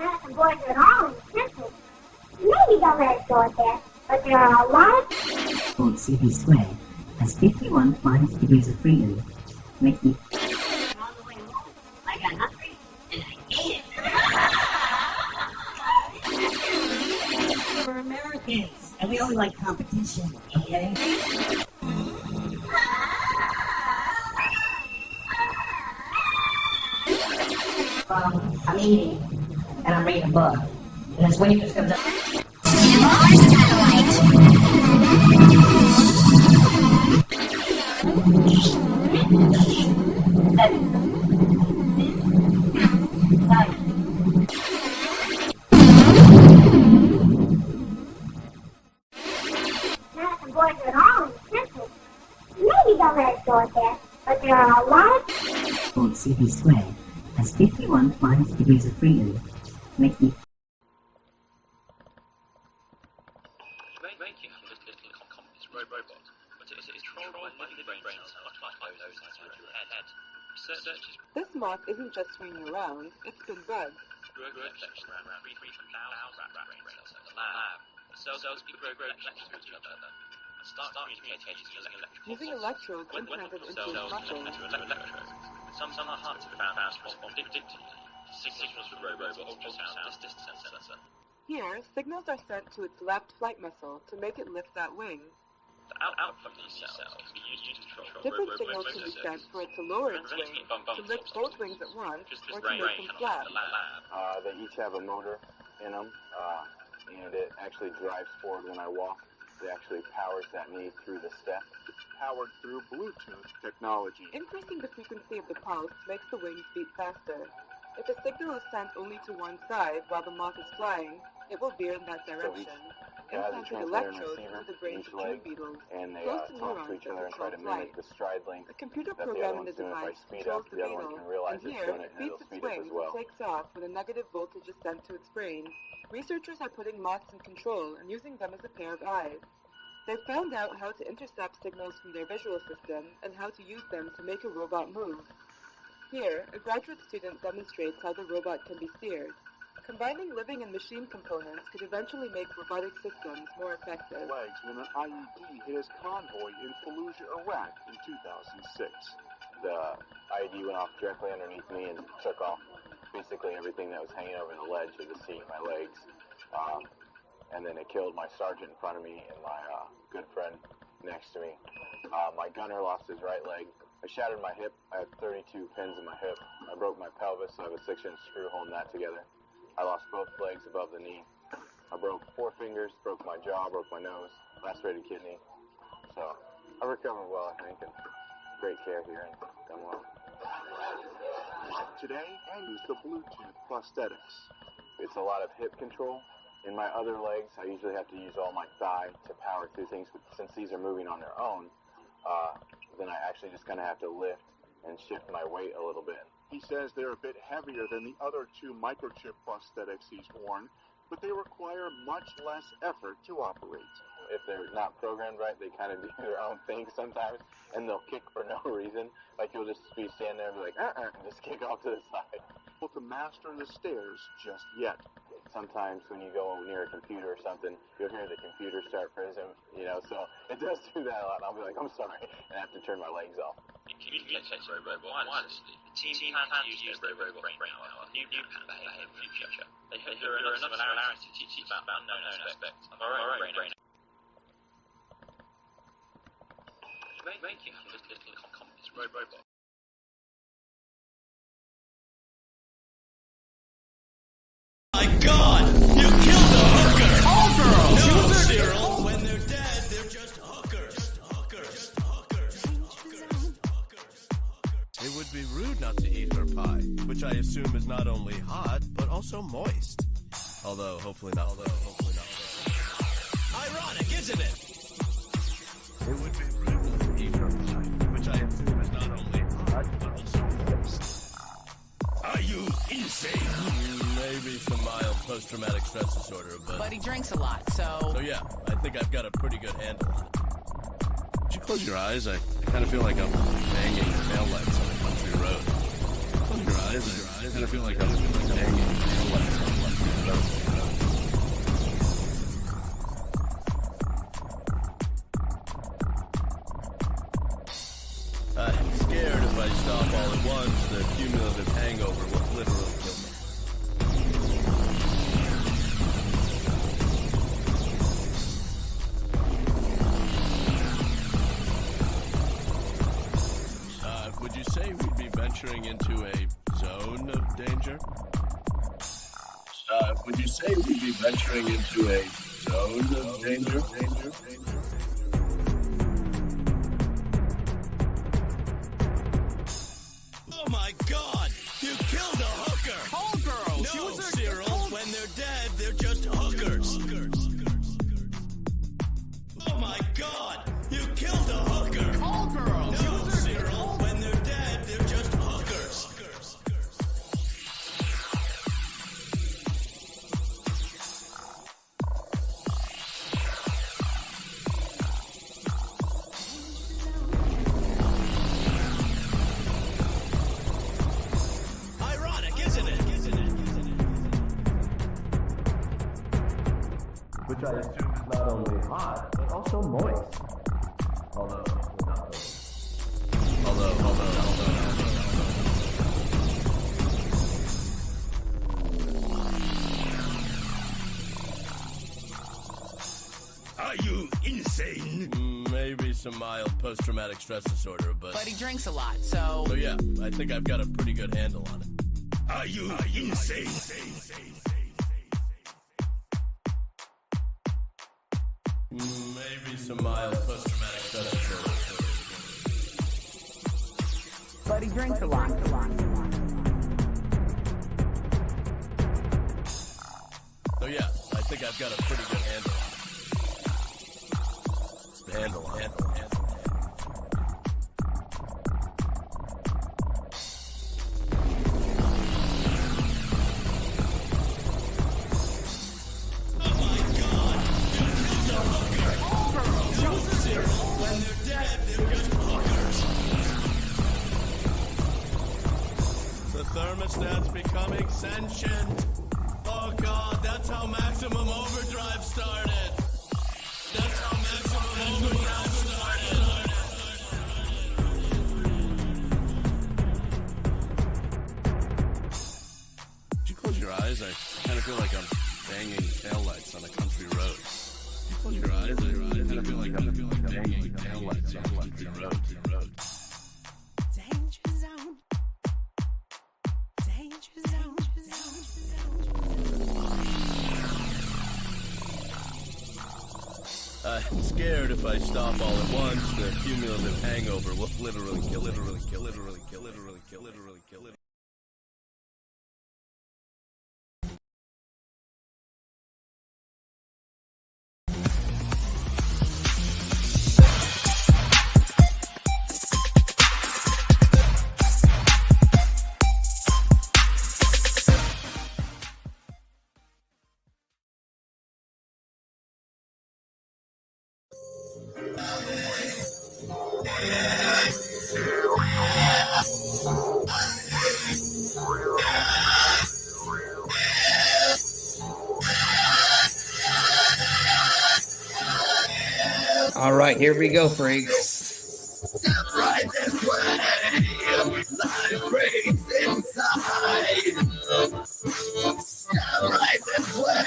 Not the boys at all in simple. Maybe don't let it go at that, but there are a lot of... CV squared has 51 minus degrees of freedom, making... I got hungry, and I ate it. We're Americans, and we only like competition, okay? I'm eating, and I'm reading a book, and this waitress comes up. Not the boys at all in simple. Maybe don't let it go at that, but there are a lot of... CV squared has 51 minus degrees of freedom, making... Making a little complex robot, but it is controlled by living brains like those inside your head. Researchers... This moth isn't just swinging around, it's been bugged. Grow collection around 3,000 brain cells in the lab. The cells grow collections with each other and start communicating using electrodes implanted into his muscles. Some are hard to found out respond predictably. Signals from robots or ultrasound distance sensor. Here, signals are sent to its left flight muscle to make it lift that wing. The output from these cells can be used to control Different signals can be sent for it to lower its wing, to lift both wings at once, or to make them flat. They each have a motor in them, and it actually drives forward when I walk. It actually powers that knee through the step. Powered through Bluetooth technology. Increasing the frequency of the pulse makes the wings beat faster. If a signal is sent only to one side while the moth is flying, it will veer in that direction. Implanting electrodes into the brains of two beetles, and they close to talk to neurons each other and try to flight. mimic the stride length. A computer that the program other in the one's doing. If I device speed controls up, the the other one beetle, can realize and it's here doing it it, and beats it'll its speed up wings as well. and takes off when a negative voltage is sent to its brain. Researchers are putting moths in control and using them as a pair of eyes. They've found out how to intercept signals from their visual system and how to use them to make a robot move. Here, a graduate student demonstrates how the robot can be steered. Combining living and machine components could eventually make robotic systems more effective. Legs when an IED hit his convoy in Fallujah, Iraq in 2006. The IED went off directly underneath me and took off basically everything that was hanging over the ledge of the seat, my legs. And then it killed my sergeant in front of me and my good friend next to me. My gunner lost his right leg. I shattered my hip. I had 32 pins in my hip. I broke my pelvis, so I have a 6-inch screw holding that together. I lost both legs above the knee. I broke 4 fingers, broke my jaw, broke my nose, lacerated kidney. So I recovered well, I think, and great care here and done well. Today, I use the Bluetooth prosthetics. It's a lot of hip control. In my other legs, I usually have to use all my thigh to power through things, but since these are moving on their own, then I actually just kind of have to lift and shift my weight a little bit. He says they're a bit heavier than the other 2 microchip prosthetics he's worn, but they require much less effort to operate. If they're not programmed right, they kind of do their own thing sometimes, and they'll kick for no reason. Like you'll just be standing there and be like, and just kick off to the side. Able to master the stairs just yet. Sometimes when you go near a computer or something, you'll hear the computer start frizzing, so it does do that a lot. I'll be like, I'm sorry, and I have to turn my legs off. Communicates robot wirelessly. The team plans to use their robot brain power on new behavior in the future. They hope there are enough similarities to teach you about unknown aspects of our own brain. Making a little complex robot. My God! You killed a hooker! All girls! No, Cyril! When they're dead, they're just hookers. It would be rude not to eat her pie, which I assume is not only hot, but also moist. Although, hopefully not. Ironic, isn't it? It would be rude not to eat her pie, which I assume is not only hot, but also moist. Are you insane? Maybe some mild post-traumatic stress disorder, but he drinks a lot, so... So yeah, I think I've got a pretty good handle on it. Would you close your eyes? I kind of feel like I'm banging taillights on a country road. Close your eyes. I kind of feel like I'm banging taillights on a country road. danger? Would you say we'd be venturing into a zone of danger? Oh my God! You killed a hooker! Call girls! No, Cyril, when they're dead, they're just hookers. Oh my God! You killed a hooker! Call girls! No, Cyril, when they're dead, they're just hookers. Ironic, isn't it? Which I assume is not only hot, but also moist. Although. Are you insane? Maybe some mild post-traumatic stress disorder, but But he drinks a lot, so... So yeah, I think I've got a pretty good handle on it. Are you insane? Maybe some mild post-traumatic stress disorder. But he drinks a lot. So yeah, I think I've got a pretty good handle on it. Handle. When they're dead, they're just hookers. The thermostat's becoming sentient. Oh God, that's how Maximum Overdrive started. That's how Maximum Overdrive started. Would you close your eyes? I kind of feel like I'm banging taillights on a country road. Close your eyes. I kind of feel like I'm banging taillights on a country road. Danger zone. Danger zone. I'm scared if I stop all at once, the cumulative hangover will literally kill. All right, here we go, freaks. Step right this way. Life breaks inside. Step right this way.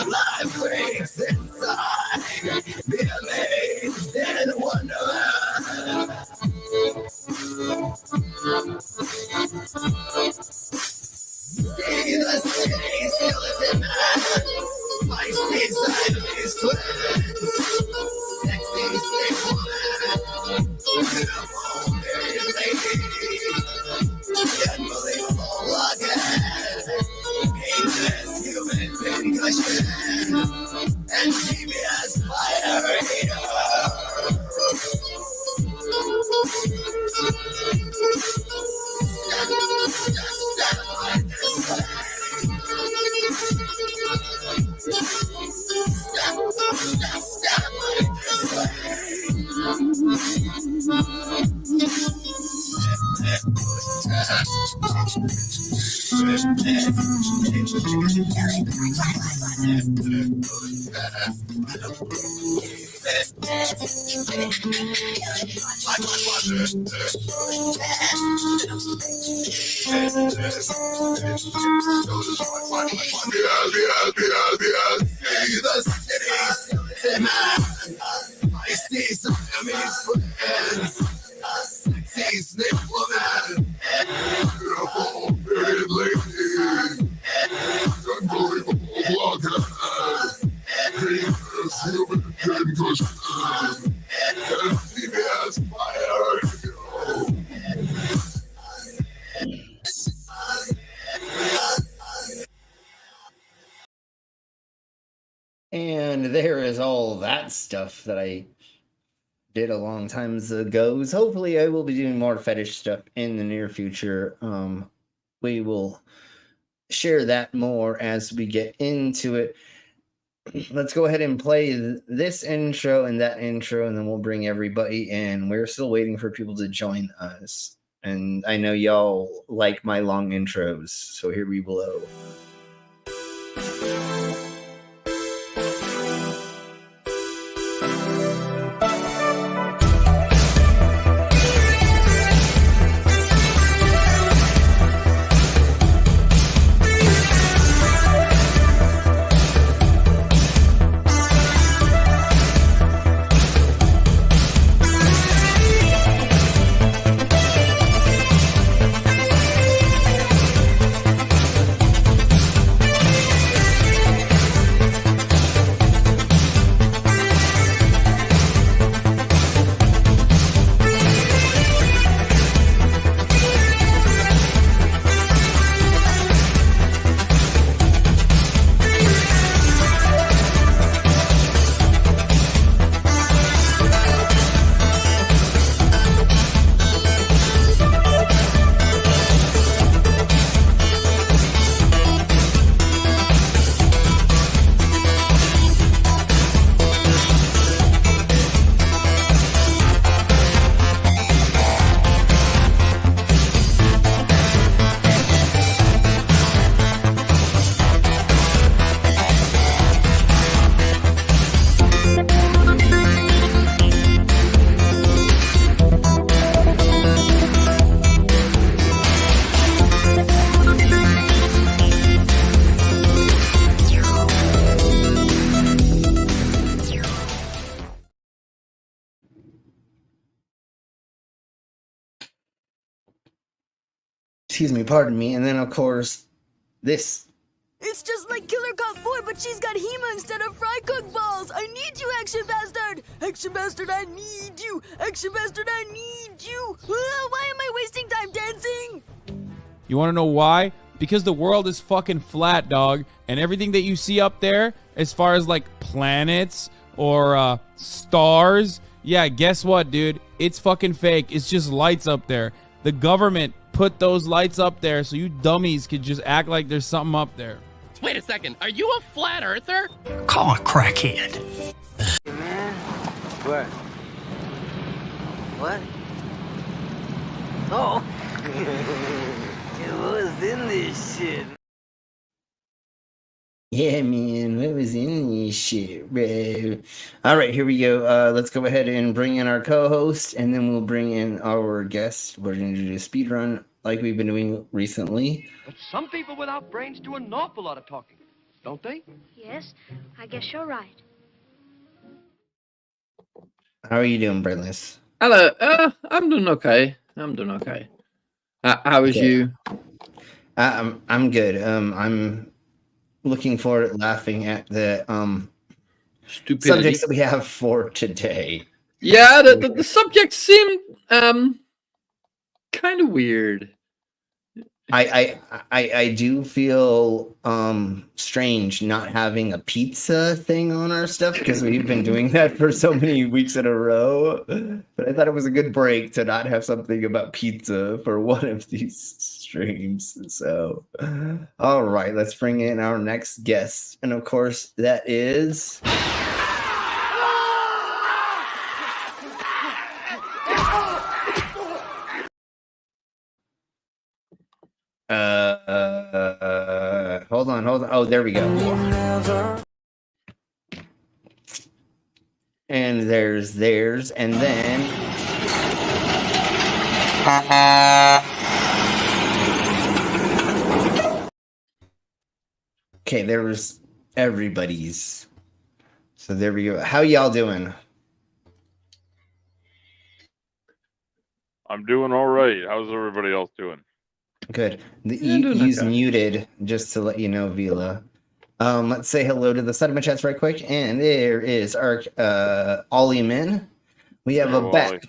Life breaks inside. Be amazed and wonder. See the city skeleton man. Feisty Siamese twins. Sexy sick woman. Beautiful married lady. Unbelievable again. Ageless human pincushion. And GBS fire heater. Sexy snake woman, beautiful, married lady. And there is all that stuff that I did a long time ago. Hopefully, I will be doing more fetish stuff in the near future. We will share that more as we get into it. Let's go ahead and play this intro and that intro, and then we'll bring everybody in. We're still waiting for people to join us. And I know y'all like my long intros, so here we blow. Excuse me, pardon me. And then, of course, this. It's just like Killer Cop 4, but she's got Hema instead of fry cook balls. I need you, Action Bastard. Action Bastard, I need you. Action Bastard, I need you. Why am I wasting time dancing? You want to know why? Because the world is fucking flat, dog. And everything that you see up there, as far as like planets or stars, yeah, guess what, dude? It's fucking fake. It's just lights up there. The government put those lights up there so you dummies could just act like there's something up there. Wait a second, are you a flat earther? Call a crackhead. What? What? Oh! What was in this shit? Yeah, man, what was in this shit, bro? All right, here we go. Let's go ahead and bring in our co-host, and then we'll bring in our guest. We're going to do a speed run like we've been doing recently. But some people without brains do an awful lot of talking, don't they? Yes, I guess you're right. How are you doing, Brainless? Hello. I'm doing okay. How is you? I'm good. I'm looking forward to laughing at the stupidity subjects that we have for today. Yeah, the subjects seem kind of weird. I do feel strange not having a pizza thing on our stuff because we've been doing that for so many weeks in a row. But I thought it was a good break to not have something about pizza for one of these streams. So, all right, let's bring in our next guest, and of course, that is. Hold on. Oh, there we go. And there's, and then. Okay, there was everybody's. So there we go. How y'all doing? I'm doing all right. How's everybody else doing? Good. The E's muted, just to let you know, Vila. Let's say hello to the side of my chats right quick. And there is our Ollie Min. We have a Beck.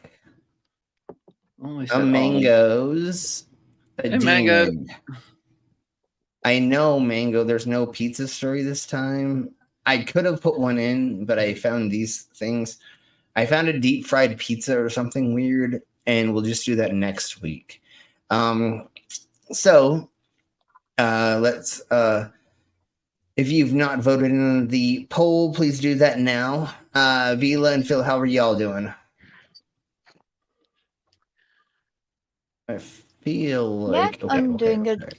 A Mangoes. A Mango. I know, Mango, there's no pizza story this time. I could have put one in, but I found these things. I found a deep fried pizza or something weird, and we'll just do that next week. So let's if you've not voted in the poll, please do that now. Vila and Phil, how are y'all doing? I feel like I'm doing good.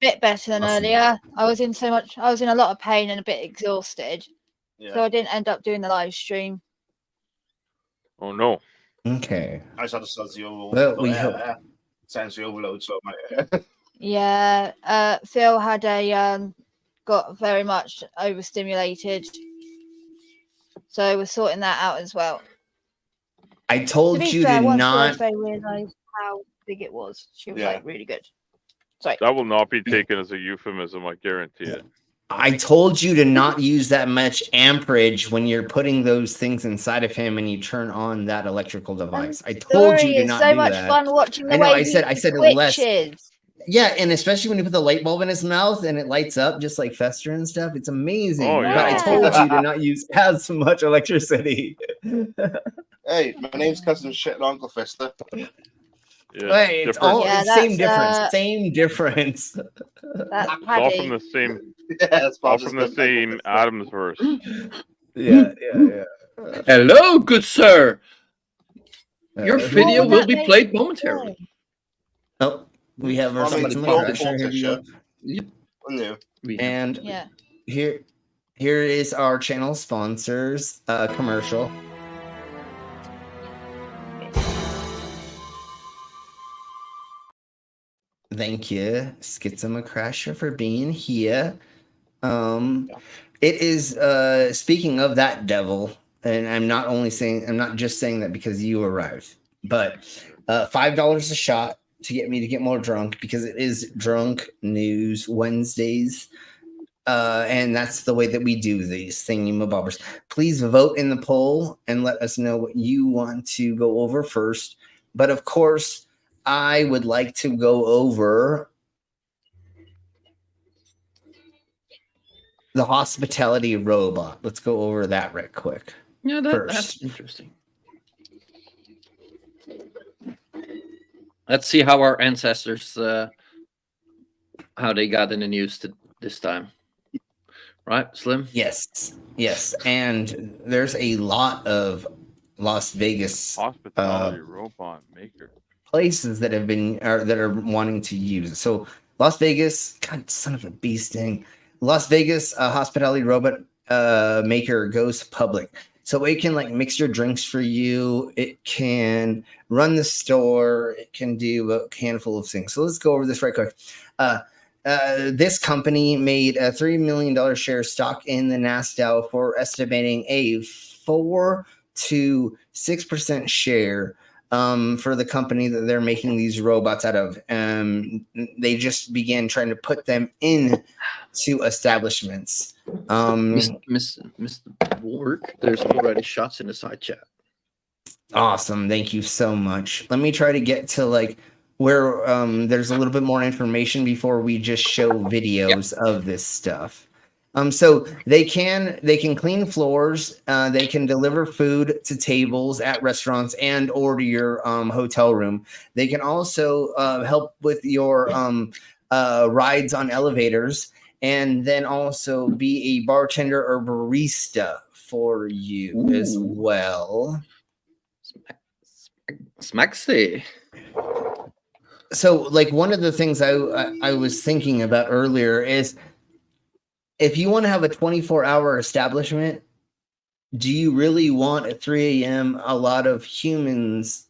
Bit better than Awesome. earlier. I was in a lot of pain and a bit exhausted. Yeah. So I didn't end up doing the live stream. Oh no. Okay. I just had a sensory overload. Well, we hope. Sensory overload, so my Yeah, Phil had got very much overstimulated. So we're sorting that out as well. I To told be you fair, to once not. Thursday realised how big it was, she was like really good. Sorry. That will not be taken as a euphemism, I guarantee it. I told you to not use that much amperage when you're putting those things inside of him and you turn on that electrical device. I told you to It's not so do much that. fun watching the I know. way I said he less. twitches. Yeah, and especially when you put the light bulb in his mouth and it lights up just like Fester and stuff. It's amazing. Oh, But I yeah. told you to not use as much electricity. Hey, my name's Cousin Shit and Uncle Fester. Yeah, Hey, it's different. all Yeah, same that's, difference. Same difference. That's It's all from Paddy. the same. it's all from the same Adams verse. Yeah. Hello, good sir. Your who video would will that be make played momentarily. Oh, we have our I mean, September your Crusher. Here we go. Yep. No. And Yeah. here is our channel sponsors commercial. Thank you, Schizomacrasher, for being here. It is speaking of that devil, and I'm not just saying that because you arrived, but $5 a shot to get me to get more drunk because it is Drunk News Wednesdays. And that's the way that we do these thingamabobbers. Please vote in the poll and let us know what you want to go over first. But of course, I would like to go over the hospitality robot. Let's go over that right quick. Yeah, first. that's interesting. Let's see how our ancestors, how they got in the news this time. Right, Slim? Yes. And there's a lot of Las Vegas Hospitality robot maker places that are wanting to use it. So Las Vegas, God, son of a bee sting. Las Vegas hospitality robot maker goes public. So it can like mix your drinks for you. It can run the store. It can do a handful of things. So let's go over this right quick. This company made a $3 million share stock in the NASDAQ for estimating a 4 to 6% share for the company that they're making these robots out of. They just began trying to put them in to establishments. Mr. Work, there's already shots in the side chat. Awesome. Thank you so much. Let me try to get to like where there's a little bit more information before we just show videos of this stuff. So they can clean floors, they can deliver food to tables at restaurants and or to your hotel room. They can also help with your rides on elevators, and then also be a bartender or barista for you as well. Smacksy. So, like, one of the things I was thinking about earlier is, if you want to have a 24-hour establishment, do you really want at 3 a.m. a lot of humans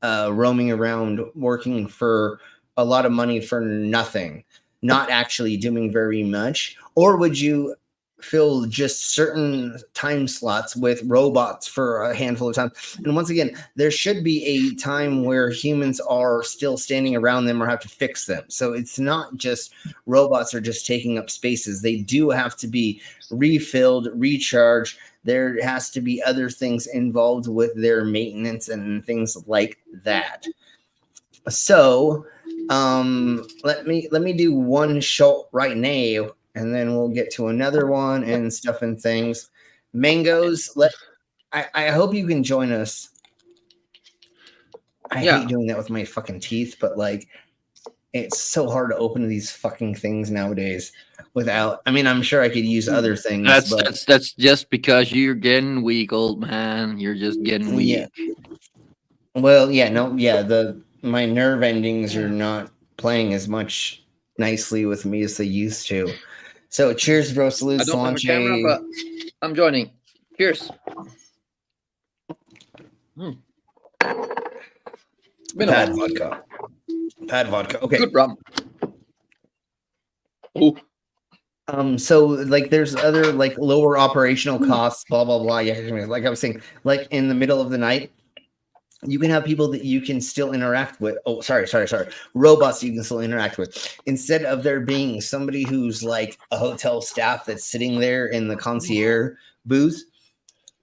roaming around working for a lot of money for nothing, not actually doing very much? Or would you fill just certain time slots with robots for a handful of time? And once again, there should be a time where humans are still standing around them or have to fix them. So it's not just robots are just taking up spaces. They do have to be refilled, recharged. There has to be other things involved with their maintenance and things like that. So let me do one shot right now and then we'll get to another one and stuff and things. Mangoes, I hope you can join us. I hate doing that with my fucking teeth, but like, it's so hard to open these fucking things nowadays without. I mean, I'm sure I could use other things. That's just because you're getting weak, old man. You're just getting weak. Yeah. Well, yeah, no, yeah. My nerve endings are not playing as much nicely with me as they used to. So, cheers, bro. Salute, I don't have a Slanche. camera, but I'm joining. Cheers. Pad vodka. Pad vodka. Okay. Good rum. So like there's other like lower operational costs, blah blah blah. Yeah, like I was saying, like in the middle of the night, you can have people that you can still interact with. Oh, sorry. Robots you can still interact with. Instead of there being somebody who's like a hotel staff that's sitting there in the concierge booth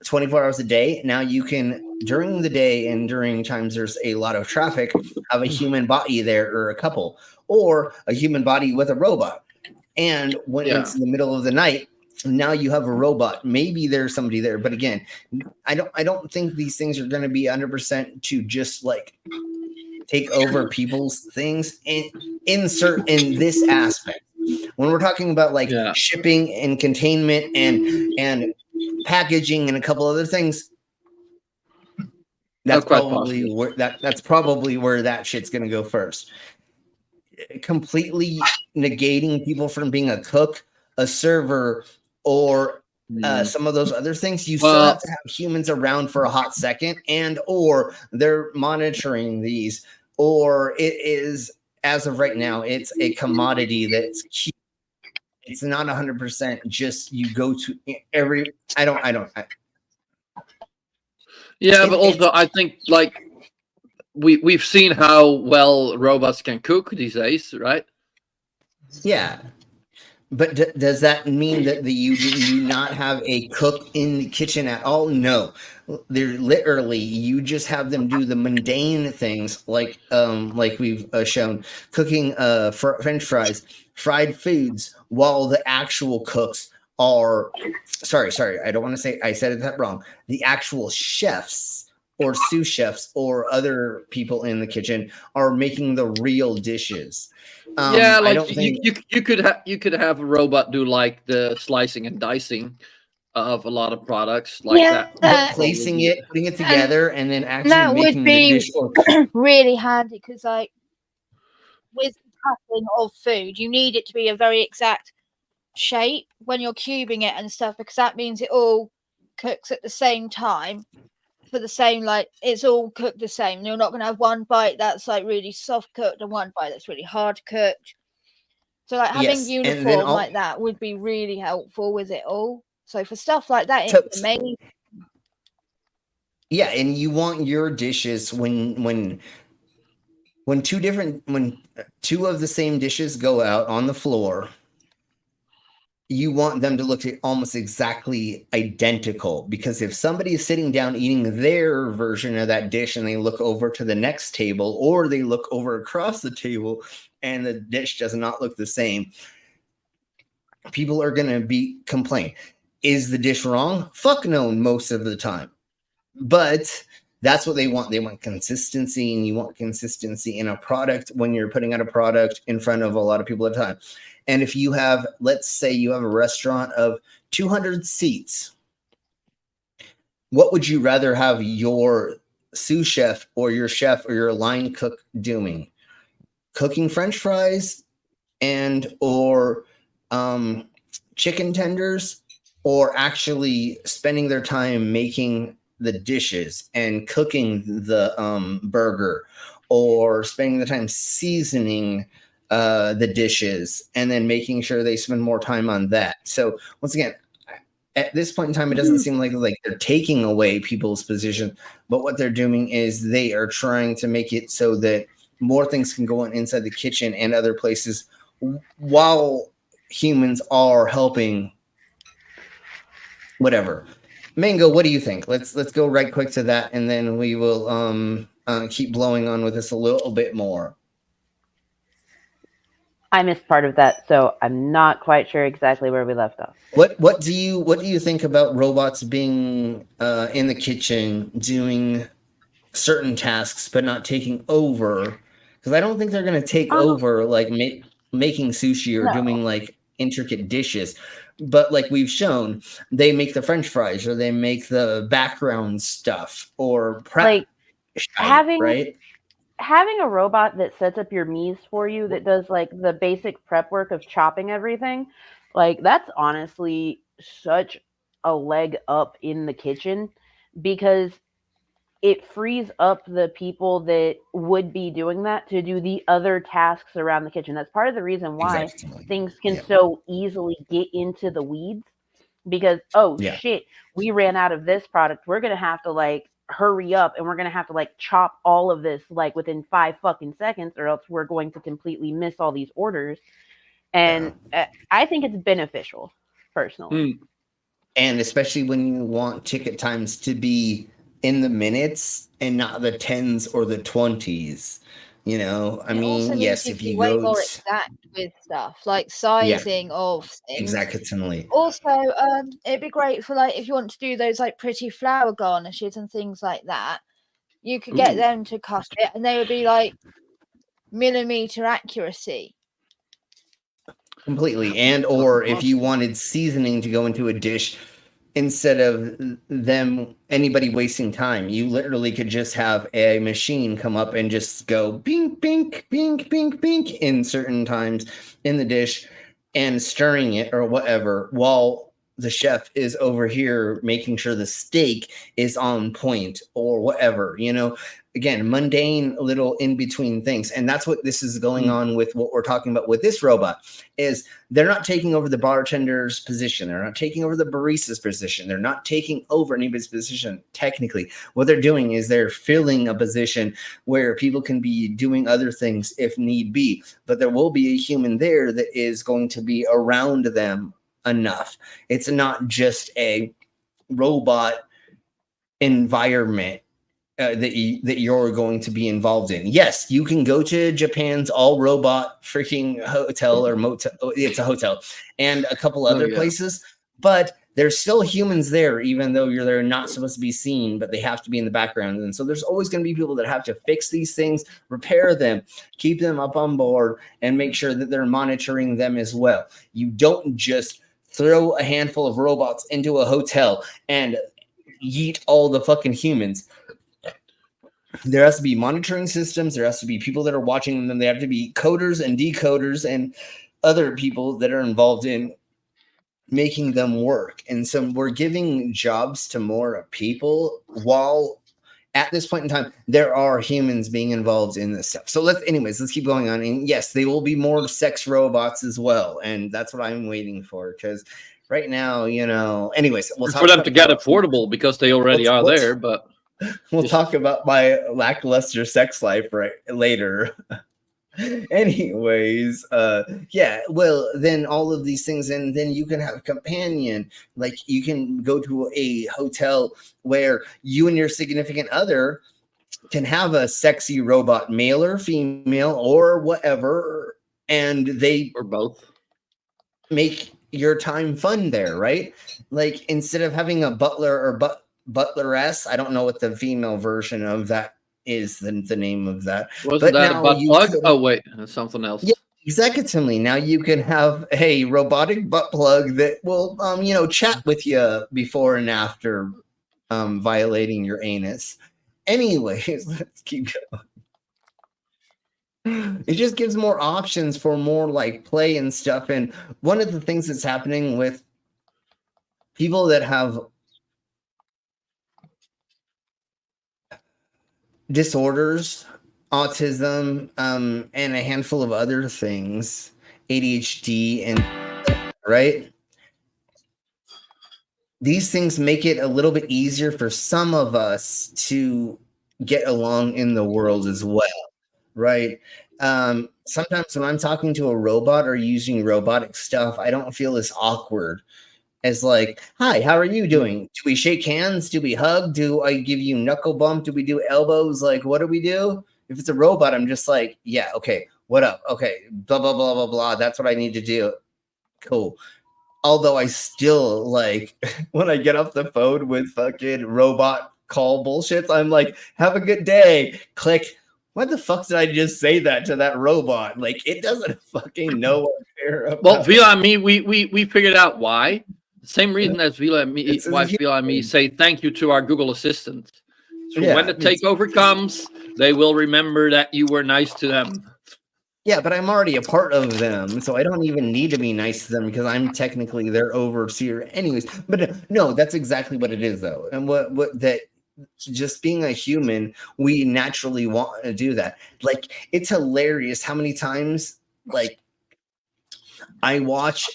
24 hours a day. Now you can, during the day and during times there's a lot of traffic, have a human body there or a couple, or a human body with a robot. And when it's in the middle of the night, now you have a robot. Maybe there's somebody there, but again, I don't think these things are going to be 100% to just like take over people's things and insert in this aspect. When we're talking about like shipping and containment and packaging and a couple other things, that's probably where that shit's going to go first. Completely negating people from being a cook, a server, or some of those other things. You still have to have humans around for a hot second, and or they're monitoring these, or it is, as of right now, it's a commodity that's cheap. It's not 100% just you go to every. Yeah, but also I think like we've seen how well robots can cook these days, right? Yeah, but does that mean that you do not have a cook in the kitchen at all? No, they're literally, you just have them do the mundane things like we've shown, cooking French fries, fried foods, while the actual cooks are sorry, I don't want to say, I said that wrong. The actual chefs or sous chefs or other people in the kitchen are making the real dishes. Yeah, like I don't think you could have a robot do like the slicing and dicing of a lot of products like that. But placing it, putting it together, and then actually that making would be the dish or really handy, because like with cutting of food, you need it to be a very exact shape when you're cubing it and stuff, because that means it all cooks at the same time for the same, like it's all cooked the same. You're not going to have one bite that's like really soft cooked and one bite that's really hard cooked. So like having uniform like that would be really helpful with it all. So for stuff like that, it's amazing. Yeah, and you want your dishes when two of the same dishes go out on the floor, you want them to look almost exactly identical, because if somebody is sitting down eating their version of that dish and they look over to the next table, or they look over across the table and the dish does not look the same, people are going to complain. Is the dish wrong? Fuck no, most of the time. But that's what they want. They want consistency, and you want consistency in a product when you're putting out a product in front of a lot of people at a time. And if you have, let's say you have a restaurant of 200 seats, what would you rather have your sous chef or your line cook doing? Cooking French fries or chicken tenders, or actually spending their time making the dishes and cooking the burger, or spending the time seasoning the dishes and then making sure they spend more time on that. So once again, at this point in time, it doesn't seem like they're taking away people's position, but what they're doing is they are trying to make it so that more things can go on inside the kitchen and other places while humans are helping. Whatever. Mango, what do you think? Let's go right quick to that, and then we will keep blowing on with this a little bit more. I missed part of that, so I'm not quite sure exactly where we left off. What do you think about robots being in the kitchen doing certain tasks but not taking over? Because I don't think they're going to take over like making sushi or No. doing like intricate dishes. But like we've shown, they make the French fries or they make the background stuff or prep Like having right? having a robot that sets up your meals for you, that does like the basic prep work of chopping everything, like that's honestly such a leg up in the kitchen, because it frees up the people that would be doing that to do the other tasks around the kitchen. That's part of the reason why things can so easily get into the weeds, because Yeah. shit, we ran out of this product. We're going to have to like hurry up, and we're going to have to like chop all of this like within 5 fucking seconds, or else we're going to completely miss all these orders. And I think it's beneficial personally. And especially when you want ticket times to be in the minutes and not the 10s or the 20s. You know, I It also mean, means yes, you if can you be way go more exact with stuff, like Yeah. sizing of things. Exactly. Also, it'd be great for like if you want to do those like pretty flower garnishes and things like that. You could get Ooh. them to cut it, and they would be like millimeter accuracy. Completely. And or if you wanted seasoning to go into a dish, instead of anybody wasting time, you literally could just have a machine come up and just go bink, bink, bink, bink, bink in certain times in the dish and stirring it or whatever, while the chef is over here making sure the steak is on point or whatever, you know. Again, mundane little in between things. And that's what this is going on with what we're talking about with this robot, is they're not taking over the bartender's position. They're not taking over the barista's position. They're not taking over anybody's position. Technically, what they're doing is they're filling a position where people can be doing other things if need be, but there will be a human there that is going to be around them enough. It's not just a robot environment that you're going to be involved in. Yes, you can go to Japan's all robot freaking hotel or motel. It's a hotel and a couple other places, but there's still humans there, even though they're not supposed to be seen, but they have to be in the background. And so there's always going to be people that have to fix these things, repair them, keep them up on board, and make sure that they're monitoring them as well. You don't just throw a handful of robots into a hotel and yeet all the fucking humans. There has to be monitoring systems. There has to be people that are watching them. They have to be coders and decoders and other people that are involved in making them work. And so we're giving jobs to more people, while at this point in time, there are humans being involved in this stuff. So let's keep going on. And yes, they will be more sex robots as well. And that's what I'm waiting for, because right now, you know, anyways, we'll talk for them about to get affordable, because they already are there, but we'll talk about my lackluster sex life later. Anyways, yeah, well, then all of these things, and then you can have a companion. Like you can go to a hotel where you and your significant other can have a sexy robot, male or female or whatever, and they or both make your time fun there, right? Like instead of having a butler or butleress, I don't know what the female version of that is, the name of that. Wasn't that a butt plug? Oh wait, that's something else. Yeah, exactly. Now you can have a robotic butt plug that will you know, chat with you before and after violating your anus. Anyways, let's keep going. It just gives more options for more like play and stuff. And one of the things that's happening with people that have disorders, autism, and a handful of other things, ADHD, and right? These things make it a little bit easier for some of us to get along in the world as well, right? Sometimes when I'm talking to a robot or using robotic stuff, I don't feel as awkward as like, hi, how are you doing? Do we shake hands? Do we hug? Do I give you knuckle bump? Do we do elbows? Like, what do we do? If it's a robot, I'm just like, yeah, okay, what up? Okay, blah blah blah blah blah. That's what I need to do. Cool. Although I still like when I get off the phone with fucking robot call bullshits, I'm like, have a good day. Click. Why the fuck did I just say that to that robot? Like, it doesn't fucking know or care about. Well, Vila and me, we figured out why. The same reason as Vila and me, why Vila and me say thank you to our Google Assistant. So when the takeover comes, they will remember that you were nice to them. Yeah, but I'm already a part of them, so I don't even need to be nice to them because I'm technically their overseer anyways. But no, that's exactly what it is though. And what that just being a human, we naturally want to do that. Like, it's hilarious how many times like I watch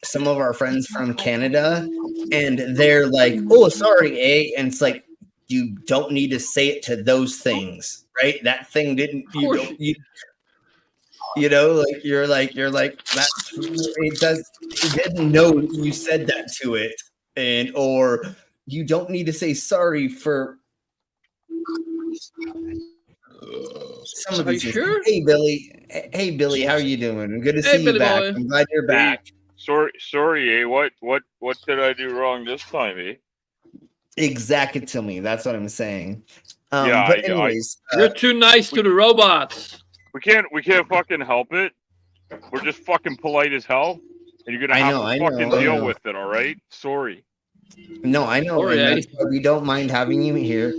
some of our friends from Canada and they're like, "Oh, sorry, eh?" And it's like, you don't need to say it to those things, right? That thing didn't you know, like you're like that. It didn't know you said that to it, and or you don't need to say sorry for some of these things. Sure? Hey Billy, how are you doing? Good to Hey, see Billy you back. boy. I'm glad you're back. Sorry, eh? What did I do wrong this time, eh? Exact to me. That's what I'm saying. Yeah, But anyways, you're too nice to the robots. We can't fucking help it. We're just fucking polite as hell, and you're gonna have to fucking deal with it. All right? Sorry. No, I know, and that's why we don't mind having you here.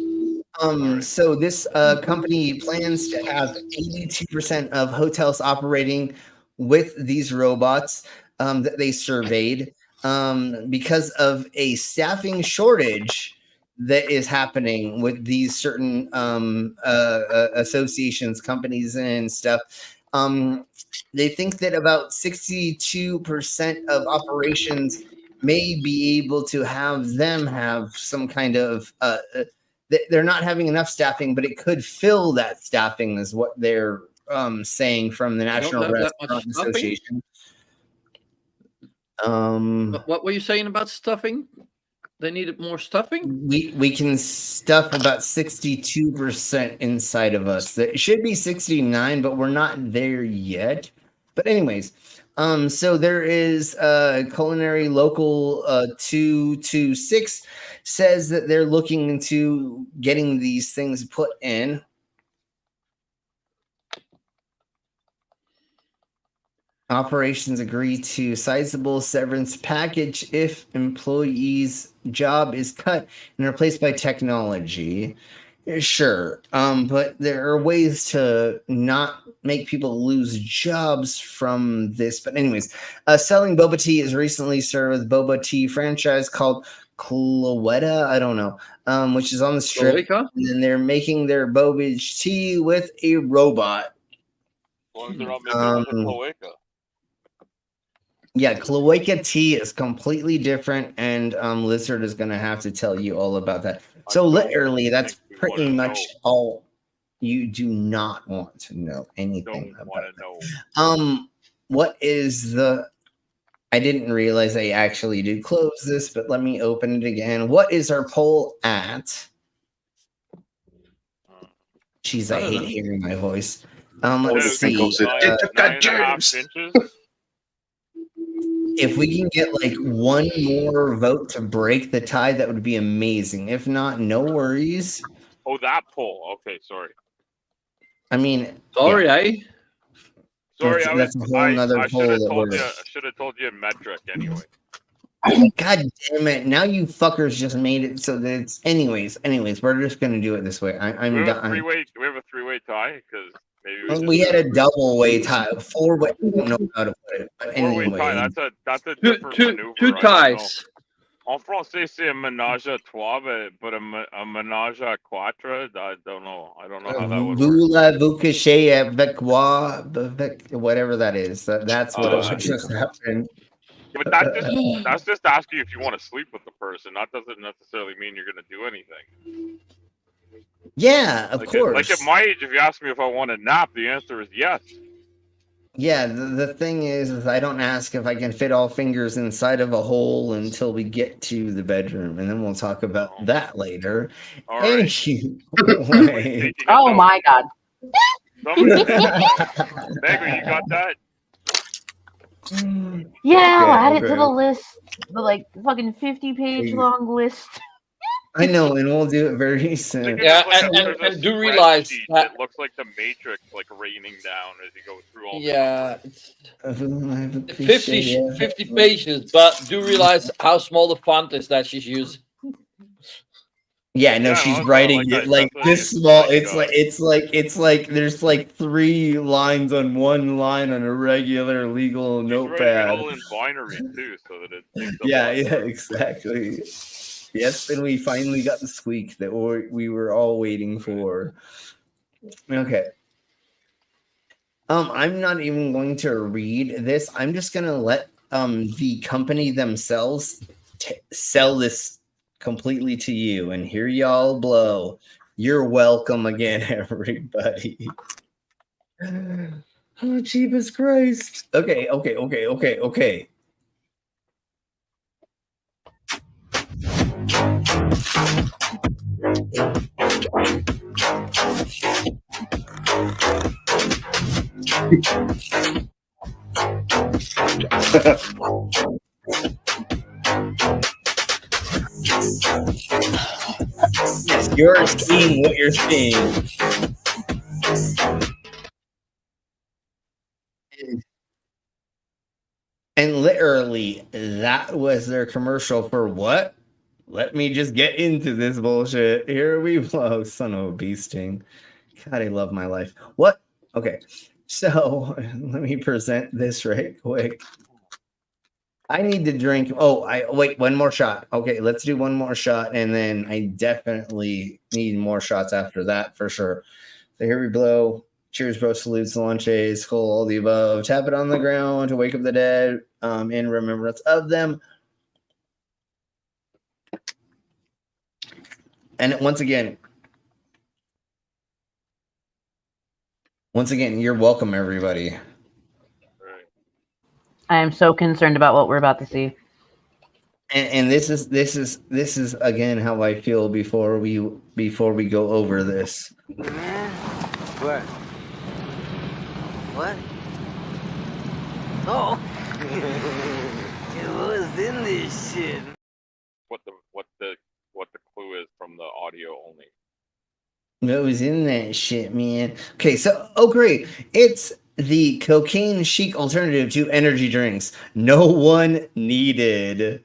So this company plans to have 82% of hotels operating with these robots that they surveyed because of a staffing shortage that is happening with these certain associations, companies, and stuff. They think that about 62% of operations may be able to have some kind of they're not having enough staffing, but it could fill that staffing, is what they're saying from the National Restaurant Association. What were you saying about stuffing? They needed more stuffing? We can stuff about 62% inside of us. It should be 69, but we're not there yet. But anyways, so there is Culinary Local 226 says that they're looking into getting these things put in. Operations agree to sizable severance package if employees' job is cut and replaced by technology. Sure, but there are ways to not make people lose jobs from this. But anyways, selling boba tea is recently served with boba tea franchise called Cloetta, I don't know, which is on the strip. Cloaca? And then they're making their boba tea with a robot. As long as they're not making it with a cloaca. Yeah, cloaca tea is completely different, and Lizard is going to have to tell you all about that. So literally, that's pretty much all. You do not want to know anything about that. What is the... I didn't realize I actually did close this, but let me open it again. What is our poll at? Jeez, I hate hearing my voice. Let's see. 9.5 inches. If we can get like one more vote to break the tie, that would be amazing. If not, no worries. Oh, that poll. Okay, sorry. I mean, sorry, yeah. Sorry, that's a whole nother poll. I should have told you a metric anyway. God damn it! Now you fuckers just made it so that it's anyways. We're just gonna do it this way. I'm Do we done. have a three-way tie? Because maybe We had a double way tie, 4-way. I don't know how to put it. But four-way anyway, tie. That's a different maneuver. Two ties. En français, c'est un ménage à trois, but a ménage à quatre. I don't know. I don't know how that would work. vous couchez avec moi, whatever that is. That's what just happened. But that's just asking if you want to sleep with the person. That doesn't necessarily mean you're going to do anything. Yeah, of course. Like at my age, if you ask me if I want a nap, the answer is yes. Yeah, the thing is I don't ask if I can fit all fingers inside of a hole until we get to the bedroom, and then we'll talk about that later. All right. Anyway. Oh my god. Bagger, you got that? Yeah, I'll Okay, add it to the okay. list. The like fucking 50-page long list. I know, and we'll do it very soon. Yeah, There's a and do realize spreadsheet that. that looks like the Matrix, like raining down as you go through all Yeah, the 50 pages, but do realize how small the font is that she's using. Yeah, no, Yeah, she's honestly, I writing like it that. like That's this small. It's like there's like 3 lines on one line on a regular legal She's writing it notepad. all in binary too, so that it takes up Yeah, less yeah, room. exactly. Yes, and we finally got the squeak that we were all waiting for. Okay. I'm not even going to read this. I'm just gonna let the company themselves sell this completely to you, and here y'all blow. You're welcome again, everybody. Oh, Jesus Christ. Okay. Yes, you're seeing what you're seeing. And literally, that was their commercial for what? Let me just get into this bullshit. Here we blow, son of a bee sting. God, I love my life. What? Okay, so let me present this right quick. I need to drink. Oh, wait, one more shot. Okay, let's do one more shot, and then I definitely need more shots after that for sure. So here we blow. Cheers, bro. Salutes, lunches, skull, all the above. Tap it on the ground to wake up the dead in remembrance of them. And once again, you're welcome, everybody. I am so concerned about what we're about to see. And this is again how I feel before we go over this. What? What? Oh! What's in this shit? What the clue is from the audio only. What was in that shit, man? Okay, so great. It's the cocaine chic alternative to energy drinks. No one needed.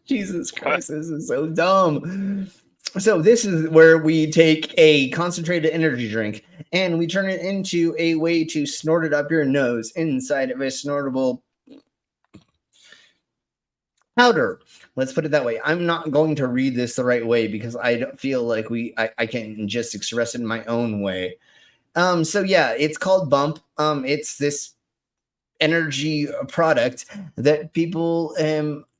Jesus Christ, this is so dumb. So this is where we take a concentrated energy drink and we turn it into a way to snort it up your nose inside of a snortable powder. Let's put it that way. I'm not going to read this the right way because I don't feel like I can just express it in my own way. So yeah, it's called Bump. It's this energy product that people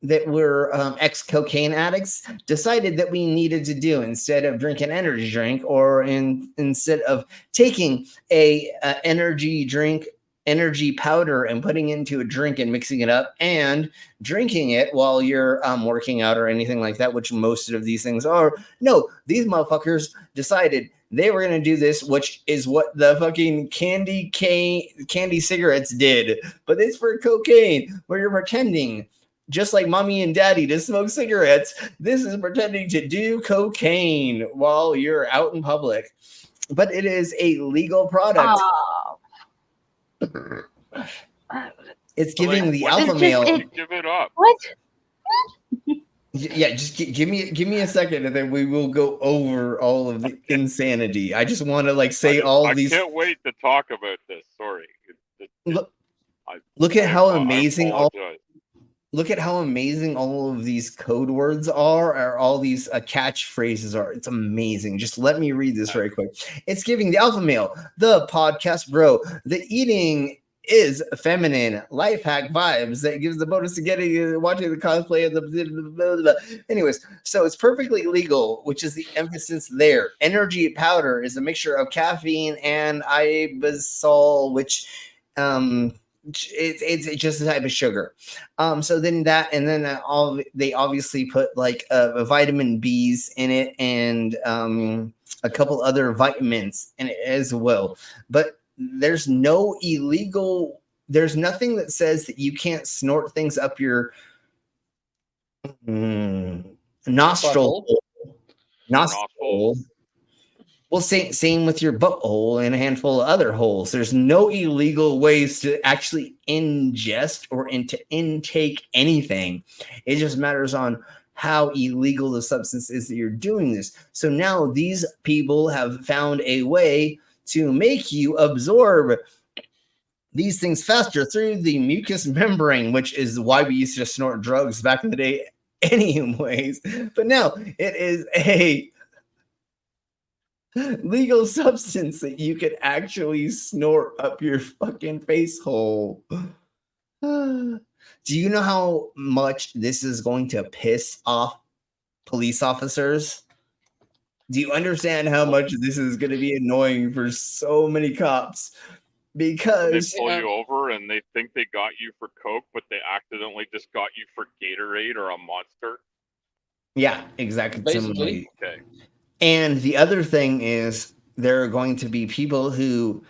that were ex-cocaine addicts decided that we needed to do instead of drinking energy drink, or instead of taking a energy powder and putting it into a drink and mixing it up and drinking it while you're working out or anything like that, which most of these things are. No, these motherfuckers decided they were going to do this, which is what the fucking candy cigarettes did. But it's for cocaine, where you're pretending, just like mommy and daddy, to smoke cigarettes. This is pretending to do cocaine while you're out in public. But it is a legal product. It's giving the alpha male. Give it up. What? Yeah, just give me a second, and then we will go over all of the insanity. I just want to say all these. I can't wait to talk about this. Sorry. Look at how amazing look at how amazing all of these code words are, or all these catchphrases are. It's amazing. Just let me read this very quick. It's giving the alpha male, the podcast bro, the eating is feminine life hack vibes that gives the bonus to getting watching the cosplay of the blah, blah, blah. Anyways, so it's perfectly legal, which is the emphasis there. Energy powder is a mixture of caffeine and ibisol, which it's just a type of sugar. So then that, and then they obviously put vitamin B's in it, and a couple other vitamins in it as well. But there's no illegal. There's nothing that says that you can't snort things up your nostril. Nostril. Well, same with your butthole and a handful of other holes. There's no illegal ways to actually ingest or intake anything. It just matters on how illegal the substance is that you're doing this. So now these people have found a way to make you absorb these things faster through the mucous membrane, which is why we used to snort drugs back in the day anyways. But now it is a legal substance that you could actually snort up your fucking face hole. Do you know how much this is going to piss off police officers? Do you understand how much this is going to be annoying for so many cops? Because they pull you over and they think they got you for coke, but they accidentally just got you for Gatorade or a Monster. Yeah, exactly. Basically. Okay. And the other thing is there are going to be people who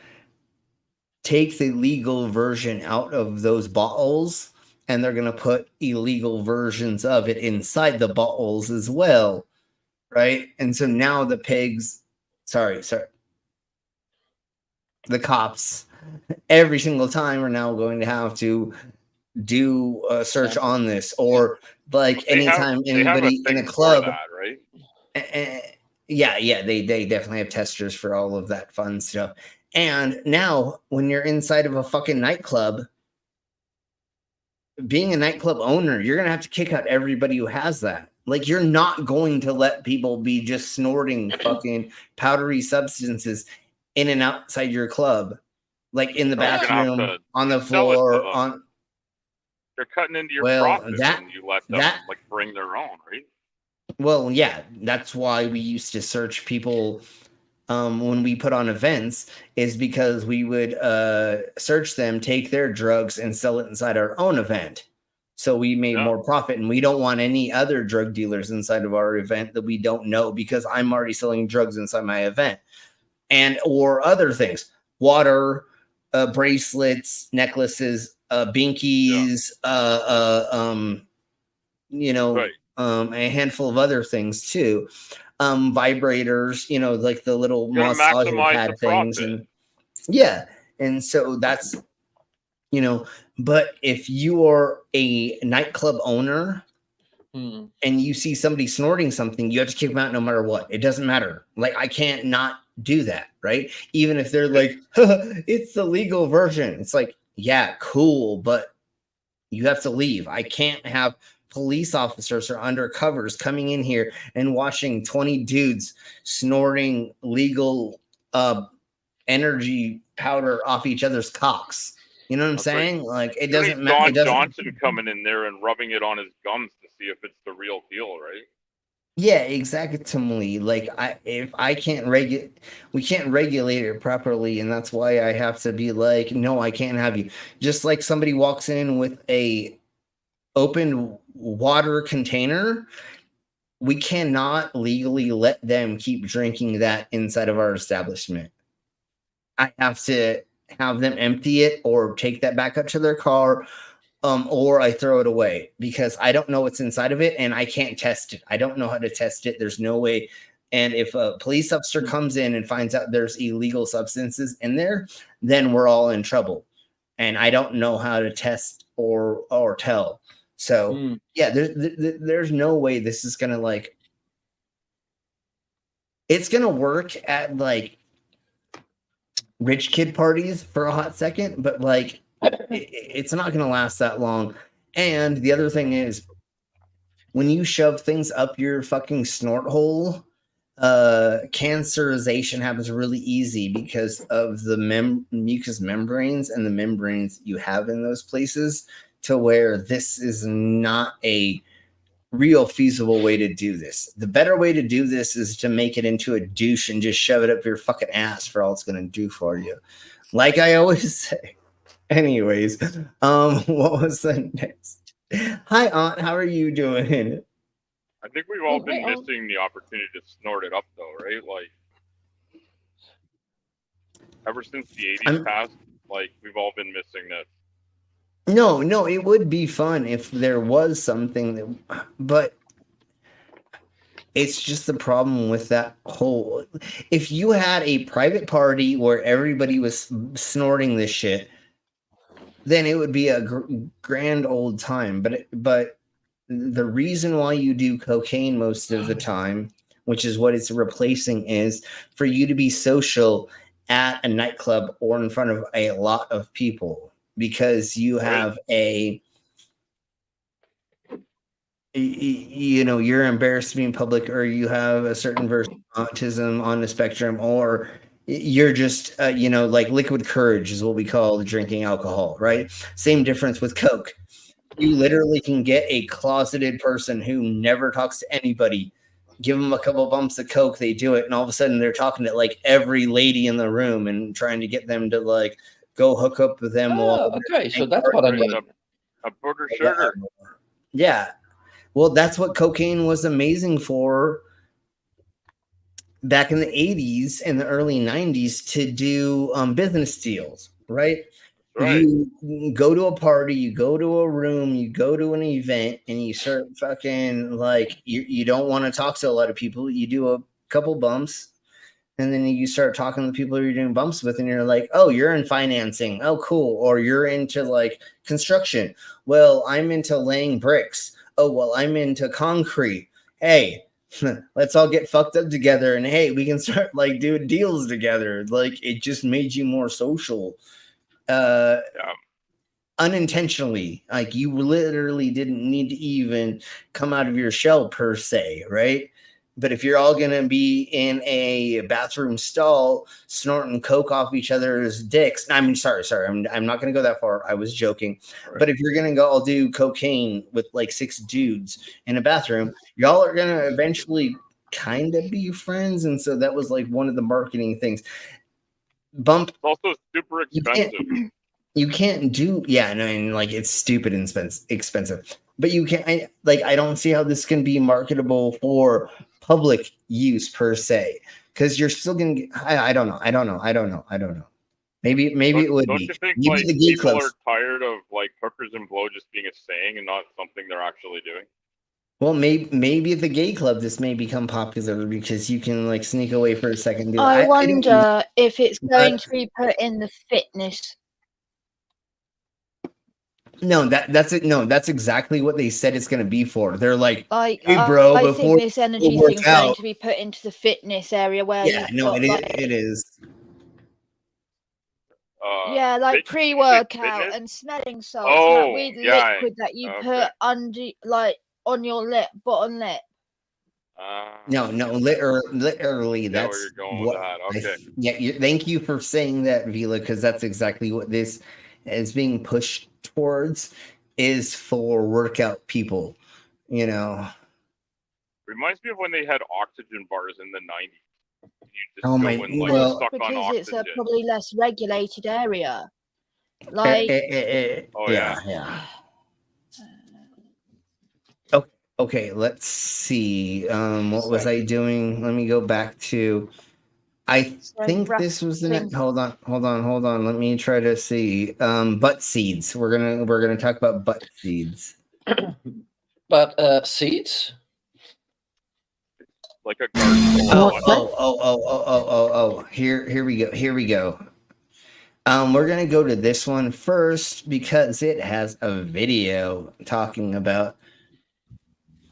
take the legal version out of those bottles and they're going to put illegal versions of it inside the bottles as well. Right? And so now the pigs, the cops, every single time are now going to have to do a search on this, or like anytime anybody in a club, that, right? Yeah, they definitely have testers for all of that fun stuff. And now when you're inside of a fucking nightclub, being a nightclub owner, you're gonna have to kick out everybody who has that. Like, you're not going to let people be just snorting fucking powdery substances in and outside your club, like in the bathroom, on the floor, on. They're cutting into your profit and you let them like bring their own, right? Well, yeah, that's why we used to search people when we put on events, is because we would search them, take their drugs, and sell it inside our own event. So we made more profit, and we don't want any other drug dealers inside of our event that we don't know, because I'm already selling drugs inside my event, and or other things, water, bracelets, necklaces, binkies, a handful of other things too, vibrators, like the little massage pad things, and and so that's but if you are a nightclub owner and you see somebody snorting something, you have to kick them out no matter what. It doesn't matter. Like, I can't not do that, right? Even if they're like, it's the legal version. It's like, yeah, cool, but you have to leave. I can't have police officers or undercovers coming in here and watching 20 dudes snorting legal energy powder off each other's cocks. You know what I'm saying? Like, it doesn't matter. Don Johnson coming in there and rubbing it on his gums to see if it's the real deal, right? Yeah, exactly. Like, we can't regulate it properly, and that's why I have to be like, no, I can't have you. Just like somebody walks in with a open water container, we cannot legally let them keep drinking that inside of our establishment. I have to have them empty it or take that back up to their car, or I throw it away, because I don't know what's inside of it and I can't test it. I don't know how to test it. There's no way. And if a police officer comes in and finds out there's illegal substances in there, then we're all in trouble. And I don't know how to test or tell. So yeah, there's no way this is gonna, like, it's gonna work at like rich kid parties for a hot second, but like it's not gonna last that long. And the other thing is, when you shove things up your fucking snort hole, cancerization happens really easy because of the mucous membranes and the membranes you have in those places, to where this is not a real feasible way to do this. The better way to do this is to make it into a douche and just shove it up your fucking ass for all it's going to do for you. Like I always say. Anyways, what was the next? Hi, Aunt. How are you doing? I think we've all been missing the opportunity to snort it up, though, right? Like, Ever since the 80s passed, like, we've all been missing that. No, it would be fun if there was something that, but it's just the problem with that whole. If you had a private party where everybody was snorting this shit, then it would be a grand old time. But the reason why you do cocaine most of the time, which is what it's replacing, is for you to be social at a nightclub or in front of a lot of people, because you have you're embarrassed to be in public, or you have a certain version of autism on the spectrum, or you're just like liquid courage is what we call drinking alcohol, right? Same difference with Coke. You literally can get a closeted person who never talks to anybody, give them a couple bumps of Coke, they do it, and all of a sudden they're talking to like every lady in the room and trying to get them to like go hook up with them. Okay, so that's what I need. A booger sugar. Yeah. Well, that's what cocaine was amazing for back in the 80s and the early 90s, to do business deals, right? You go to a party, you go to a room, you go to an event, and you start fucking like you don't want to talk to a lot of people. You do a couple bumps, and then you start talking to the people you're doing bumps with, and you're like, oh, you're in financing. Oh, cool. Or you're into like construction. Well, I'm into laying bricks. Oh, well, I'm into concrete. Hey, let's all get fucked up together, and hey, we can start like doing deals together. Like, it just made you more social. Unintentionally, like you literally didn't need to even come out of your shell per se, right? But if you're all gonna be in a bathroom stall snorting coke off each other's dicks, I mean, sorry, I'm not gonna go that far. I was joking. Right. But if you're gonna go all do cocaine with like 6 dudes in a bathroom, y'all are gonna eventually kind of be friends, and so that was like one of the marketing things. Bump. It's also super expensive. You can't do, yeah, no, and like it's stupid and expensive. But you can't, I don't see how this can be marketable for public use per se, because you're still gonna get, I don't know. Maybe it would don't be. You think maybe like the gay people clubs are tired of like hookers and blow just being a saying and not something they're actually doing? Well, maybe at the gay club this may become popular because you can like sneak away for a second. I wonder if it's going to be put in the fitness. No, that's it. No, that's exactly what they said it's going to be for. They're like, hey, bro, I before think this energy thing's going to be put into the fitness area where it is. Yeah, like pre-workout and smelling salts, and that weird liquid that you put under, like on your lip, bottom lip. No, literally, that's where you're going with that. Okay. Thank you for saying that, Vila, because that's exactly what this is being pushed towards, is for workout people. Reminds me of when they had oxygen bars in the 90s. You just stuck because on oxygen. It's a probably less regulated area. Like, yeah. Okay, let's see. What was I doing? Let me go back to. I think this was the next. Hold on. Let me try to see. Butt seeds. We're gonna talk about butt seeds. But seeds? Like a garden. Oh. Here we go. We're gonna go to this one first because it has a video talking about.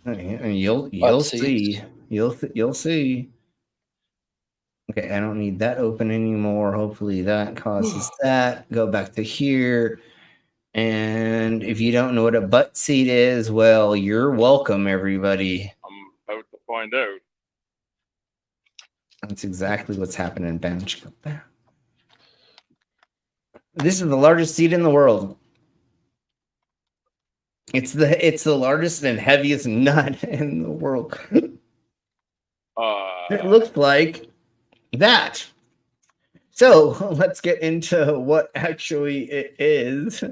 You'll see. You'll see. Okay, I don't need that open anymore. Hopefully that causes that. Go back to here. And if you don't know what a butt seed is, well, you're welcome, everybody. I'm about to find out. That's exactly what's happening, Bench. This is the largest seed in the world. It's the largest and heaviest nut in the world. It looks like that. So let's get into what actually it is.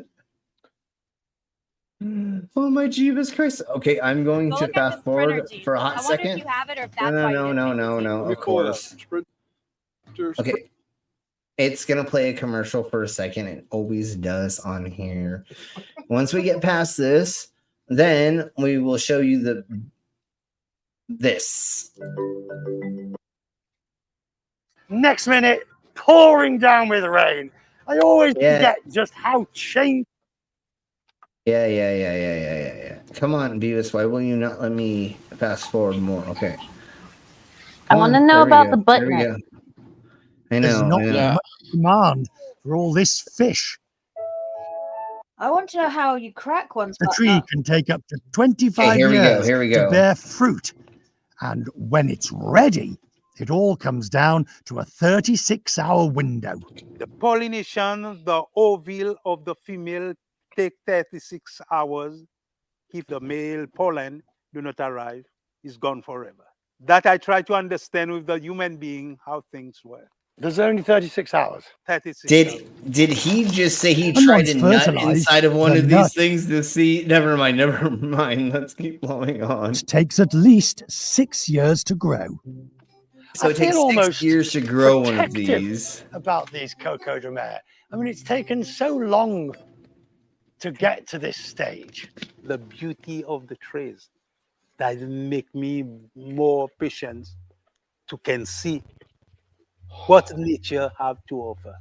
Oh my Jeebus Christ. Okay, I'm going to fast forward for a hot second. if you have it or if that's No. Of course. Okay. It's gonna play a commercial for a second. It always does on here. Once we get past this, then we will show you this. Next minute, pouring down with rain. I always forget just how changed. Yeah. Come on, Beavis. Why will you not let me fast forward more? Okay. I want to know about the butt There we neck. go. I There's know. not I know. much demand for all this fish. I want to know how you crack one's The butt tree nut. can take up to 25 here we go, years here we to go. bear fruit. And when it's ready, it all comes down to a 36-hour window. The pollination, the ovule of the female take 36 hours. If the male pollen do not arrive, it's gone forever. That I try to understand with the human being how things work. There's only 36 hours. 36 hours. Did he just say he And tried once a nut fertilized, inside of one the of nut- these things to see? Never mind. Let's keep going on. It takes at least 6 years to grow. So I it takes feel 6 almost years to grow one of protective these. about these coco de mer. I mean, it's taken so long to get to this stage. The beauty of the trees that make me more patient to can see what nature have to offer.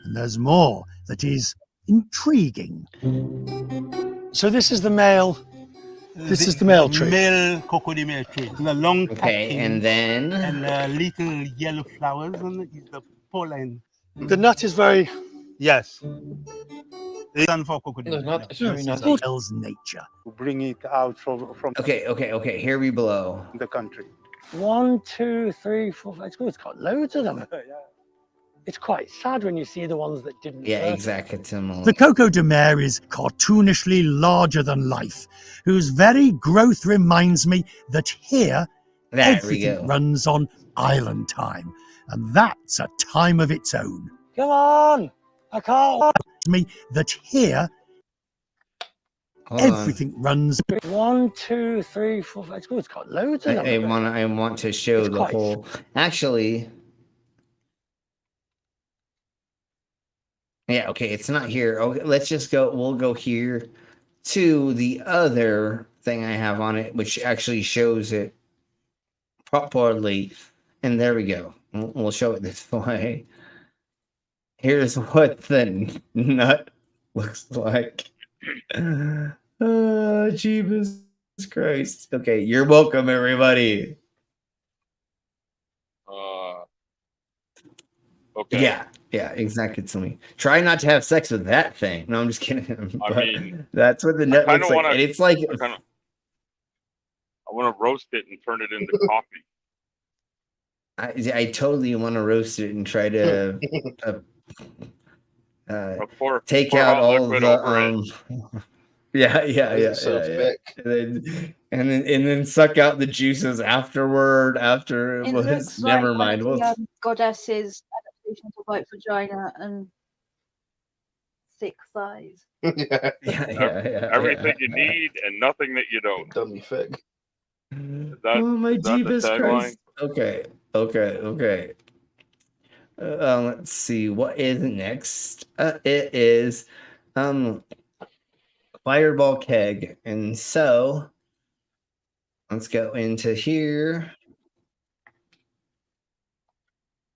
And there's more that is intriguing. So this is the male. This is the male tree. Male coco de mer tree. The long Okay, and then and little yellow flowers and is the pollen. The nut is very. Yes. It's for coco de The mer. nut is very This nutty. Tells nature. to bring it out from Okay. Here we blow. the country. 1, 2, 3, 4, 5. It's got loads of them. It's quite sad when you see the ones that didn't. Yeah, work. exactly. The coco de mer is cartoonishly larger than life, whose very growth reminds me that here There we everything go. runs on island time, and that's a time of its own. Come on! I can't. Me that here Hold on. everything runs. 1, 2, 3, 4, 5. It's got loads of them. I want to show It's the quite- whole. Actually, yeah. Okay, it's not here. Okay, let's just go. We'll go here to the other thing I have on it, which actually shows it properly. And there we go. We'll show it this way. Here's what the nut looks like. Oh, Jesus Christ. Okay, you're welcome, everybody. Okay. Yeah, exactly. To me. Try not to have sex with that thing. No, I'm just kidding. I But mean, that's what the nut I looks like. wanna, And it's like, I want to roast it and turn it into coffee. I totally want to roast it and try to take pour out hot all liquid the over it. yeah. so thick. And then suck out the juices after it It was looks never like mind. one of We'll- the, Goddess's adaptation to white vagina and thick thighs. yeah. Everything you need and nothing that you don't. Dummy fig. Is that, Oh my is that the Jeebus tagline? Christ. Okay. Let's see what is next. It is Fireball Keg, and so let's go into here.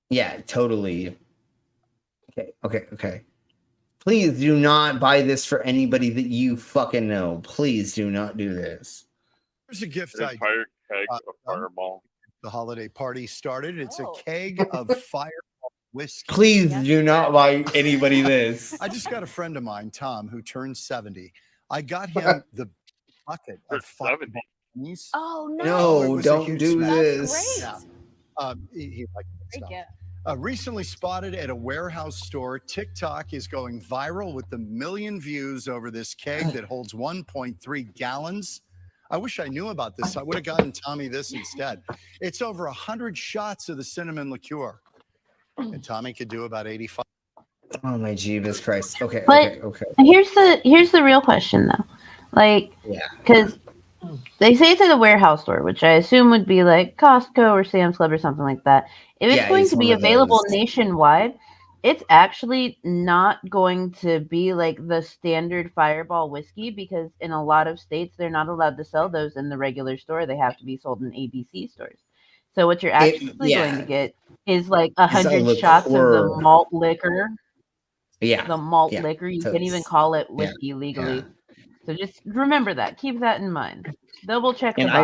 Yeah, totally. Okay. Please do not buy this for anybody that you fucking know. Please do not do this. Here's a gift An I entire keg of Fireball. the holiday party started. It's a keg of Fireball whiskey. Please do not buy anybody this. I just got a friend of mine, Tom, who turned 70. I got him the bucket of Fireball. Oh no! No, it was a don't huge do smash. this. Yeah. He liked that stuff. Recently spotted at a warehouse store, TikTok is going viral with the 1 million views over this keg that holds 1.3 gallons. I wish I knew about this. I would have gotten Tommy this instead. It's over 100 shots of the cinnamon liqueur. And Tommy could do about 85. Oh my Jeebus Christ. Okay. Here's the real question though. Like, because they say it's at a warehouse store, which I assume would be like Costco or Sam's Club or something like that. If it's Yeah, going he's to one be of available those. nationwide, it's actually not going to be like the standard Fireball whiskey because in a lot of states they're not allowed to sell those in the regular store. They have to be sold in ABC stores. So what you're actually going to get is like It's a 100 shots of the liqueur. malt liquor. Yeah. The malt Yeah. liquor. You So can't even it's- call it yeah, whiskey legally. yeah. So just remember that. Keep that in mind. Double check the And box.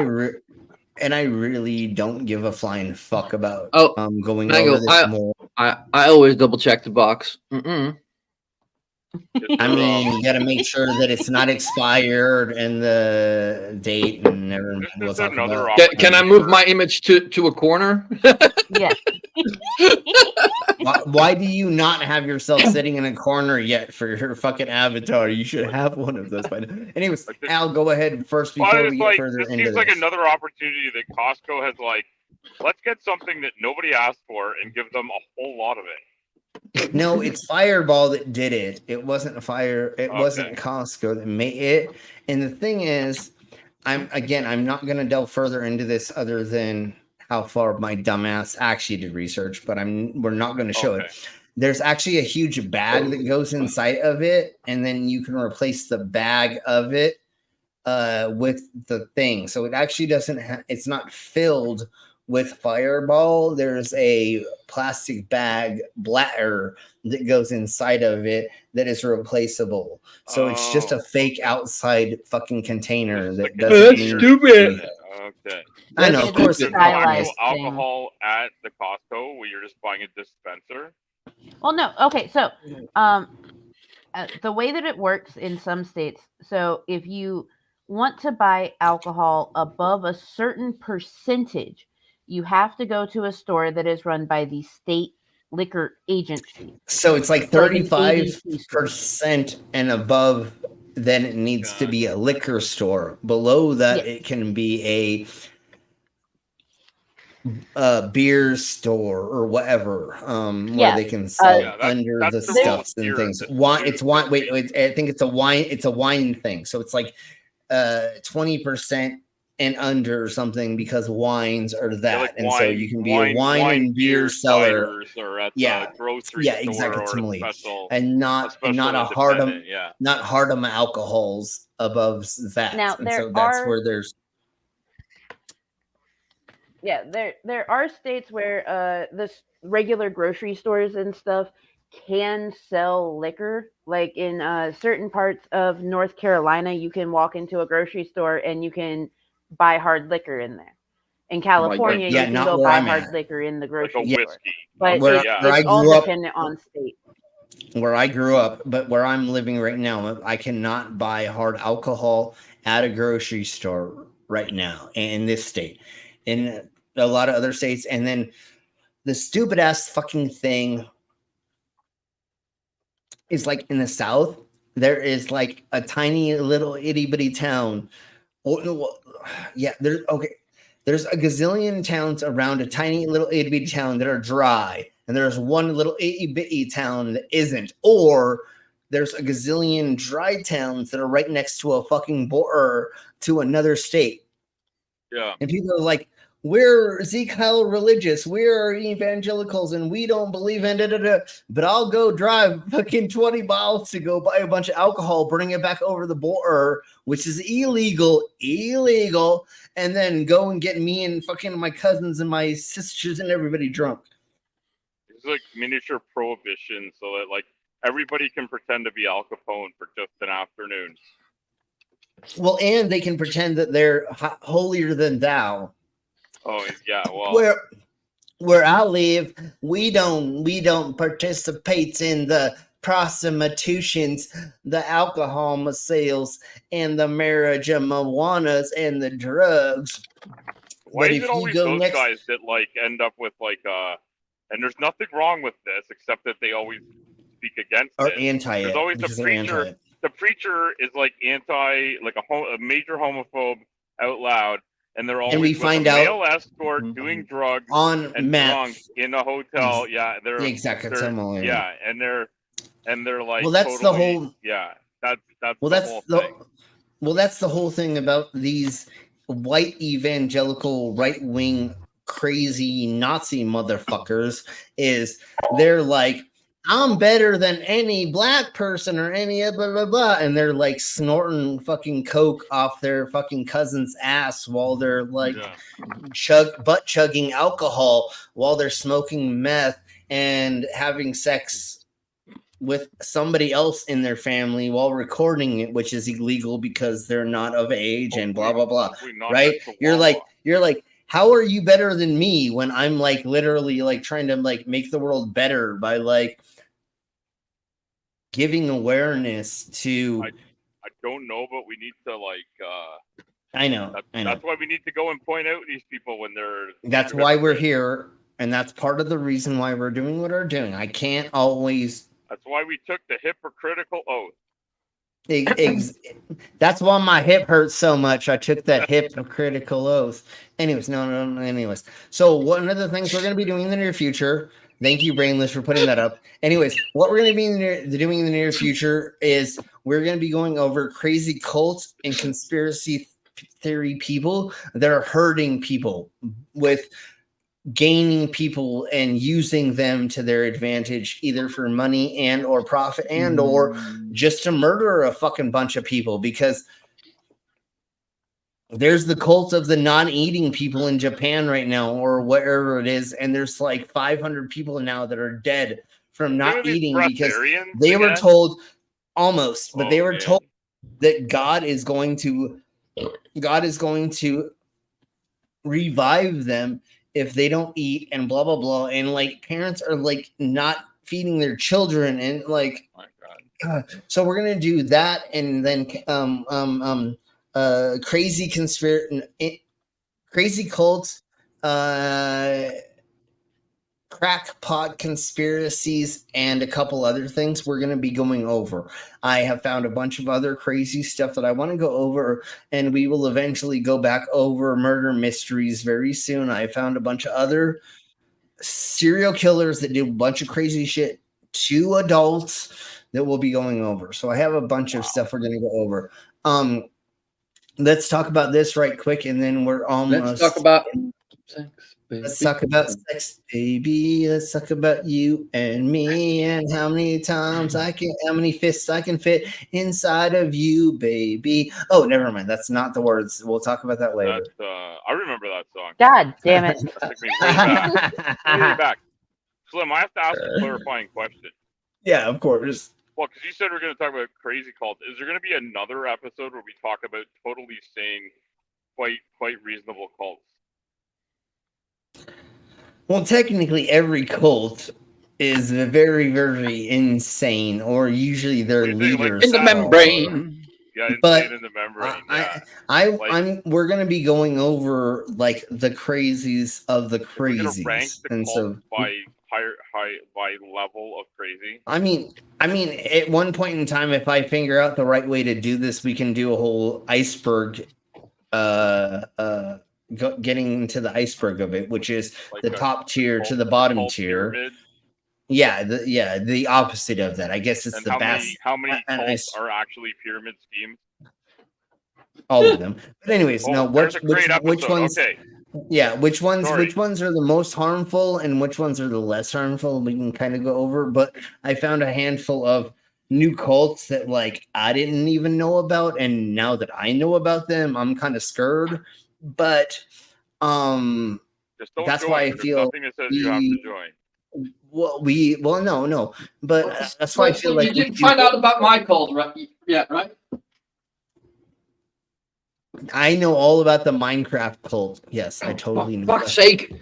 I really don't give a flying fuck about going Mango, over this more. I always double check the box. Mm-mm. I mean, you got to make sure that it's not expired and the date and everything. We'll talk about. Can I move my image to a corner? Yes. Why do you not have yourself sitting in a corner yet for your fucking avatar? You should have one of those by now. Anyways, Al, go ahead first before Well, we it's get like further this into seems this. like another opportunity that Costco has. Like, let's get something that nobody asked for and give them a whole lot of it. No, it's Fireball that did it. It wasn't It wasn't Costco that made it. And the thing is, I'm not gonna delve further into this other than how far my dumbass actually did research, but we're not gonna show it. There's actually a huge bag that goes inside of it, and then you can replace the bag of it with the thing. So it actually doesn't it's not filled with Fireball. There's a plastic bag bladder that goes inside of it that is replaceable. So it's just a fake outside fucking container that doesn't mean stupid. Okay. I know, of course, There's it's no actual thing. alcohol at the Costco where you're just buying a dispenser. Well, no. Okay, so the way that it works in some states, so if you want to buy alcohol above a certain percentage, you have to go to a store that is run by the state liquor agency. So it's like So, like an 35% and above, then it needs to be a liquor store. Below that, it can be a beer store or whatever, where they can sell under the stuffs and things. I think it's a wine thing. So it's like 20% and under or something because wines are that. Like and so you can be a wine and beer seller. Or at Yeah, the grocery yeah, store exactly. or a special, And not a independent, not hardum alcohols above that. Now, and there so that's are- where there's there are states where this regular grocery stores and stuff can sell liquor. Like in certain parts of North Carolina, you can walk into a grocery store and you can buy hard liquor in there. In California, you can go buy hard liquor in the grocery store. But it's all dependent on state. Where I grew up, but where I'm living right now, I cannot buy hard alcohol at a grocery store right now in this state. In a lot of other states, and then the stupid ass fucking thing is like in the South, there is like a tiny little itty bitty town. There's a gazillion towns around a tiny little itty bitty town that are dry, and there's one little itty bitty town that isn't. Or there's a gazillion dry towns that are right next to a fucking border to another state. Yeah. And people are like, we're Zeke-Kyle religious, we're evangelicals, and we don't believe in da-da-da. But I'll go drive fucking 20 miles to go buy a bunch of alcohol, bring it back over the border, which is illegal, and then go and get me and fucking my cousins and my sisters and everybody drunk. It's like miniature prohibition so that like everybody can pretend to be Al Capone for just an afternoon. Well, and they can pretend that they're holier than thou. Oh yeah, well, where I live, we don't participate in the prostitutions, the alcohol sales, and the marriage of marijuanas and the drugs. Why but is if it you always go those next, guys that like end up with like and there's nothing wrong with this except that they always speak against or it. anti There's it, always because the they're preacher. anti it. The preacher is like anti, like a major homophobe out loud, and they're always And we with find a out male escort doing drugs on and meth. drunk in a hotel. Yeah, they're Exactly, they're- similar. yeah, and they're like Well, that's the totally- whole- yeah. That's Well, the that's whole the thing. well, that's the whole thing about these white evangelical right wing crazy Nazi motherfuckers is they're like, I'm better than any black person or any blah blah blah, and they're like snorting fucking coke off their fucking cousin's ass while they're like butt chugging alcohol while they're smoking meth and having sex with somebody else in their family while recording it, which is illegal because they're not of age and blah blah blah. Right? You're like, how are you better than me when I'm like literally like trying to like make the world better by like giving awareness to I don't know, but we need to like I know. That's why we need to go and point out these people when they're That's why we're here, and that's part of the reason why we're doing what we're doing. I can't always That's why we took the hypocritical oath. That's why my hip hurts so much. I took that hypocritical oath. Anyways, no. Anyways, so one of the things we're going to be doing in the near future. Thank you, Brainless, for putting that up. Anyways, what we're going to be doing in the near future is we're going to be going over crazy cults and conspiracy theory people that are hurting people with gaining people and using them to their advantage, either for money and or profit and or just to murder a fucking bunch of people, because there's the cult of the non-eating people in Japan right now or wherever it is, and there's like 500 people now that are dead from not eating because they were told but they were told that God is going to revive them if they don't eat and blah blah blah, and like parents are like not feeding their children and like so we're gonna do that, and then crazy cults, crackpot conspiracies, and a couple other things we're going to be going over. I have found a bunch of other crazy stuff that I want to go over, and we will eventually go back over murder mysteries very soon. I found a bunch of other serial killers that do a bunch of crazy shit to adults that we'll be going over. So I have a bunch of stuff we're going to go over. Let's talk about this right quick, and then we're almost. Let's talk about sex, baby. Let's talk about sex, baby. Let's talk about you and me, and how many fists I can fit inside of you, baby. Oh, never mind. That's not the words. We'll talk about that later. I remember that song. God damn it! That took me way back. Way back. Slim, I have to ask a clarifying question. Yeah, of course. Well, because you said we're going to talk about crazy cults. Is there going to be another episode where we talk about totally sane, quite reasonable cults? Well, technically, every cult is very, very insane, or usually their leaders in the membrane. Yeah, but in the membrane. We're going to be going over like the crazies of the crazies, rank the and so by level of crazy. I mean, at one point in time, if I figure out the right way to do this, we can do a whole iceberg, getting into the iceberg of it, which is like the top tier to the bottom tier. Pyramid. Yeah, the opposite of that. I guess it's the best. How many cults are actually pyramid schemes? All of them. But anyways, which ones? Okay. Yeah, which ones are the most harmful and which ones are the less harmful? We can kind of go over, but I found a handful of new cults that like I didn't even know about, and now that I know about them, I'm kind of scared. But that's why I feel nothing that says you have to join. Well, no, but that's why I feel like you didn't find out about my cult, right? Yeah, right. I know all about the Minecraft cult. Yes, I totally know. For fuck's sake.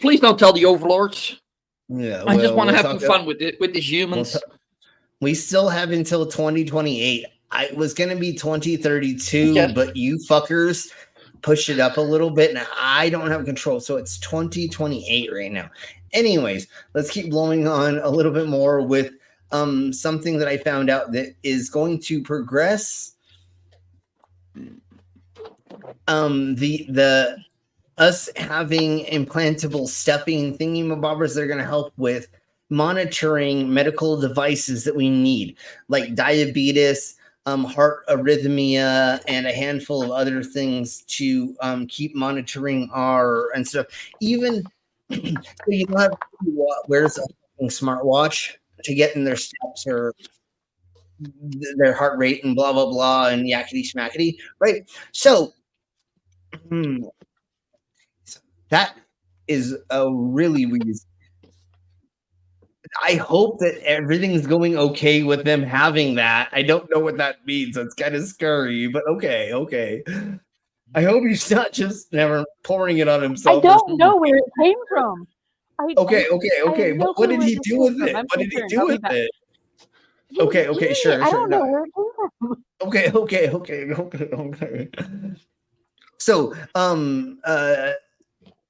Please don't tell the overlords. Yeah, I just want to have some fun with these humans. We still have until 2028. I was going to be 2032, but you fuckers pushed it up a little bit, and I don't have control. So it's 2028 right now. Anyways, let's keep blowing on a little bit more with something that I found out that is going to progress. The us having implantable stuffing thingy-mabobbers that are going to help with monitoring medical devices that we need, like diabetes, heart arrhythmia and a handful of other things to keep monitoring our and stuff. Even so you don't have to wears a fucking smartwatch to get in their steps or their heart rate and blah blah blah and yakety schmackety, right? So that is a really weird. I hope that everything's going okay with them having that. I don't know what that means. It's kind of scary, but okay. I hope he's not just never pouring it on I himself. don't know where it came from. Okay. I have no But what clue did where he this do came with from. it? I'm What did he concerned. do I'll be with back. it? He's Okay, eating sure. it. I don't know No. where it came from. Okay. So,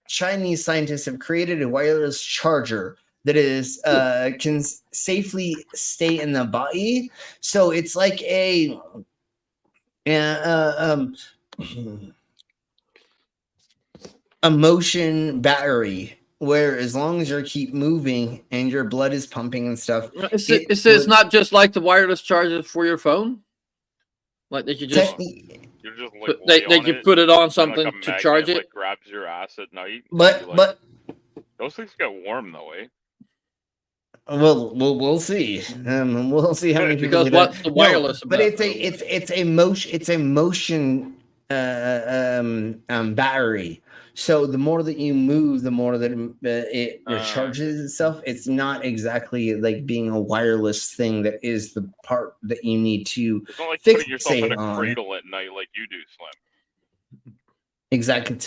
Chinese scientists have created a wireless charger that is can safely stay in the body. So it's like a motion battery where as long as you keep moving and your blood is pumping and stuff, It's not just like the wireless charger for your phone, like that you just You just like they you put it on something like a to magnet, charge it. like grabs your ass at night. But those things get warm though, eh? Well, we'll see. We'll see how many people. Because what's the wireless but about, it's a motion battery. So the more that you move, the more that it recharges itself. It's not exactly like being a wireless thing that is the part that you need to It's not like fix putting yourself in a on. cradle at night like you do, Slim. Exactly.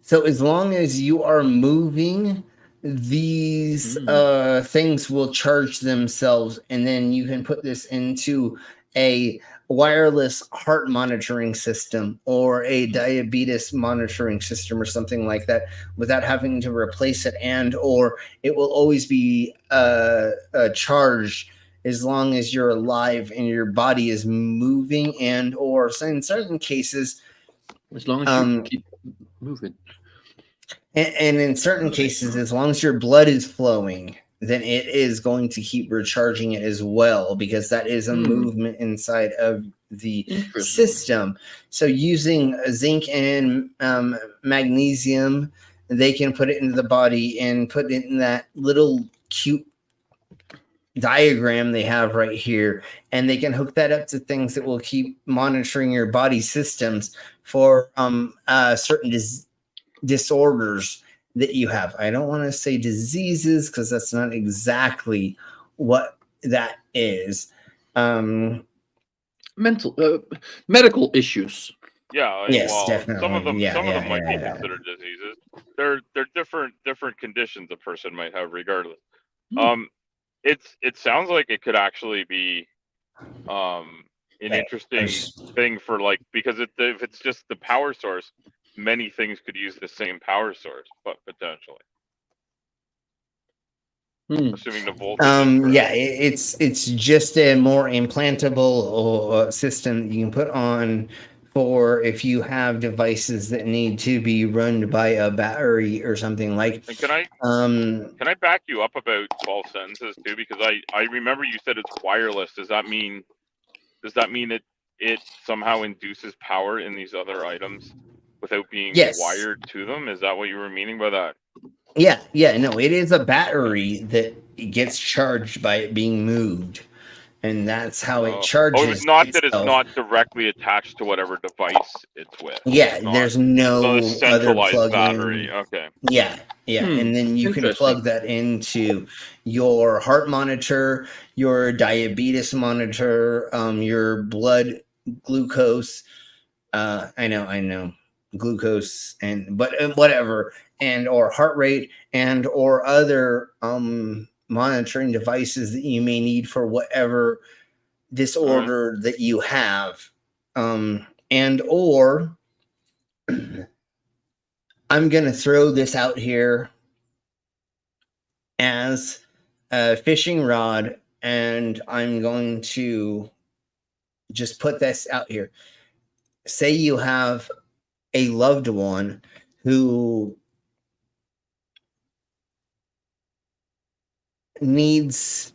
So as long as you are moving, these things will charge themselves, and then you can put this into a wireless heart monitoring system or a diabetes monitoring system or something like that without having to replace it, and or it will always be charged as long as you're alive and your body is moving, and or in certain cases as long as you keep moving. And in certain cases, as long as your blood is flowing, then it is going to keep recharging it as well, because that is a movement inside of the system. So using zinc and magnesium, they can put it into the body and put it in that little cute diagram they have right here, and they can hook that up to things that will keep monitoring your body systems for certain disorders that you have. I don't want to say diseases because that's not exactly what that is. Medical issues. Yeah. Yes, well, definitely. Some of them might be Yeah. considered diseases. They're different conditions a person might have regardless. It sounds like it could actually be an interesting thing for because if it's just the power source, many things could use the same power source, but potentially. Assuming the voltage. It's just a more implantable system that you can put on for if you have devices that need to be run by a battery or something like. And can I back you up about 12 sentences too? Because I remember you said it's wireless. Does that mean it somehow induces power in these other items without being wired to them? Is that what you were meaning by that? No, it is a battery that gets charged by it being moved, and that's how it charges. Oh, it's not that it's itself. not directly attached to whatever device it's with. Yeah, It's not. there's no So the centralized other battery. plug-in. Okay. Yeah, and then you can plug that into your heart monitor, your diabetes monitor, your blood glucose. I know, glucose but whatever, and or heart rate, and or other monitoring devices that you may need for whatever disorder that you have, and or I'm going to throw this out here as a fishing rod, and I'm going to just put this out here. Say you have a loved one who needs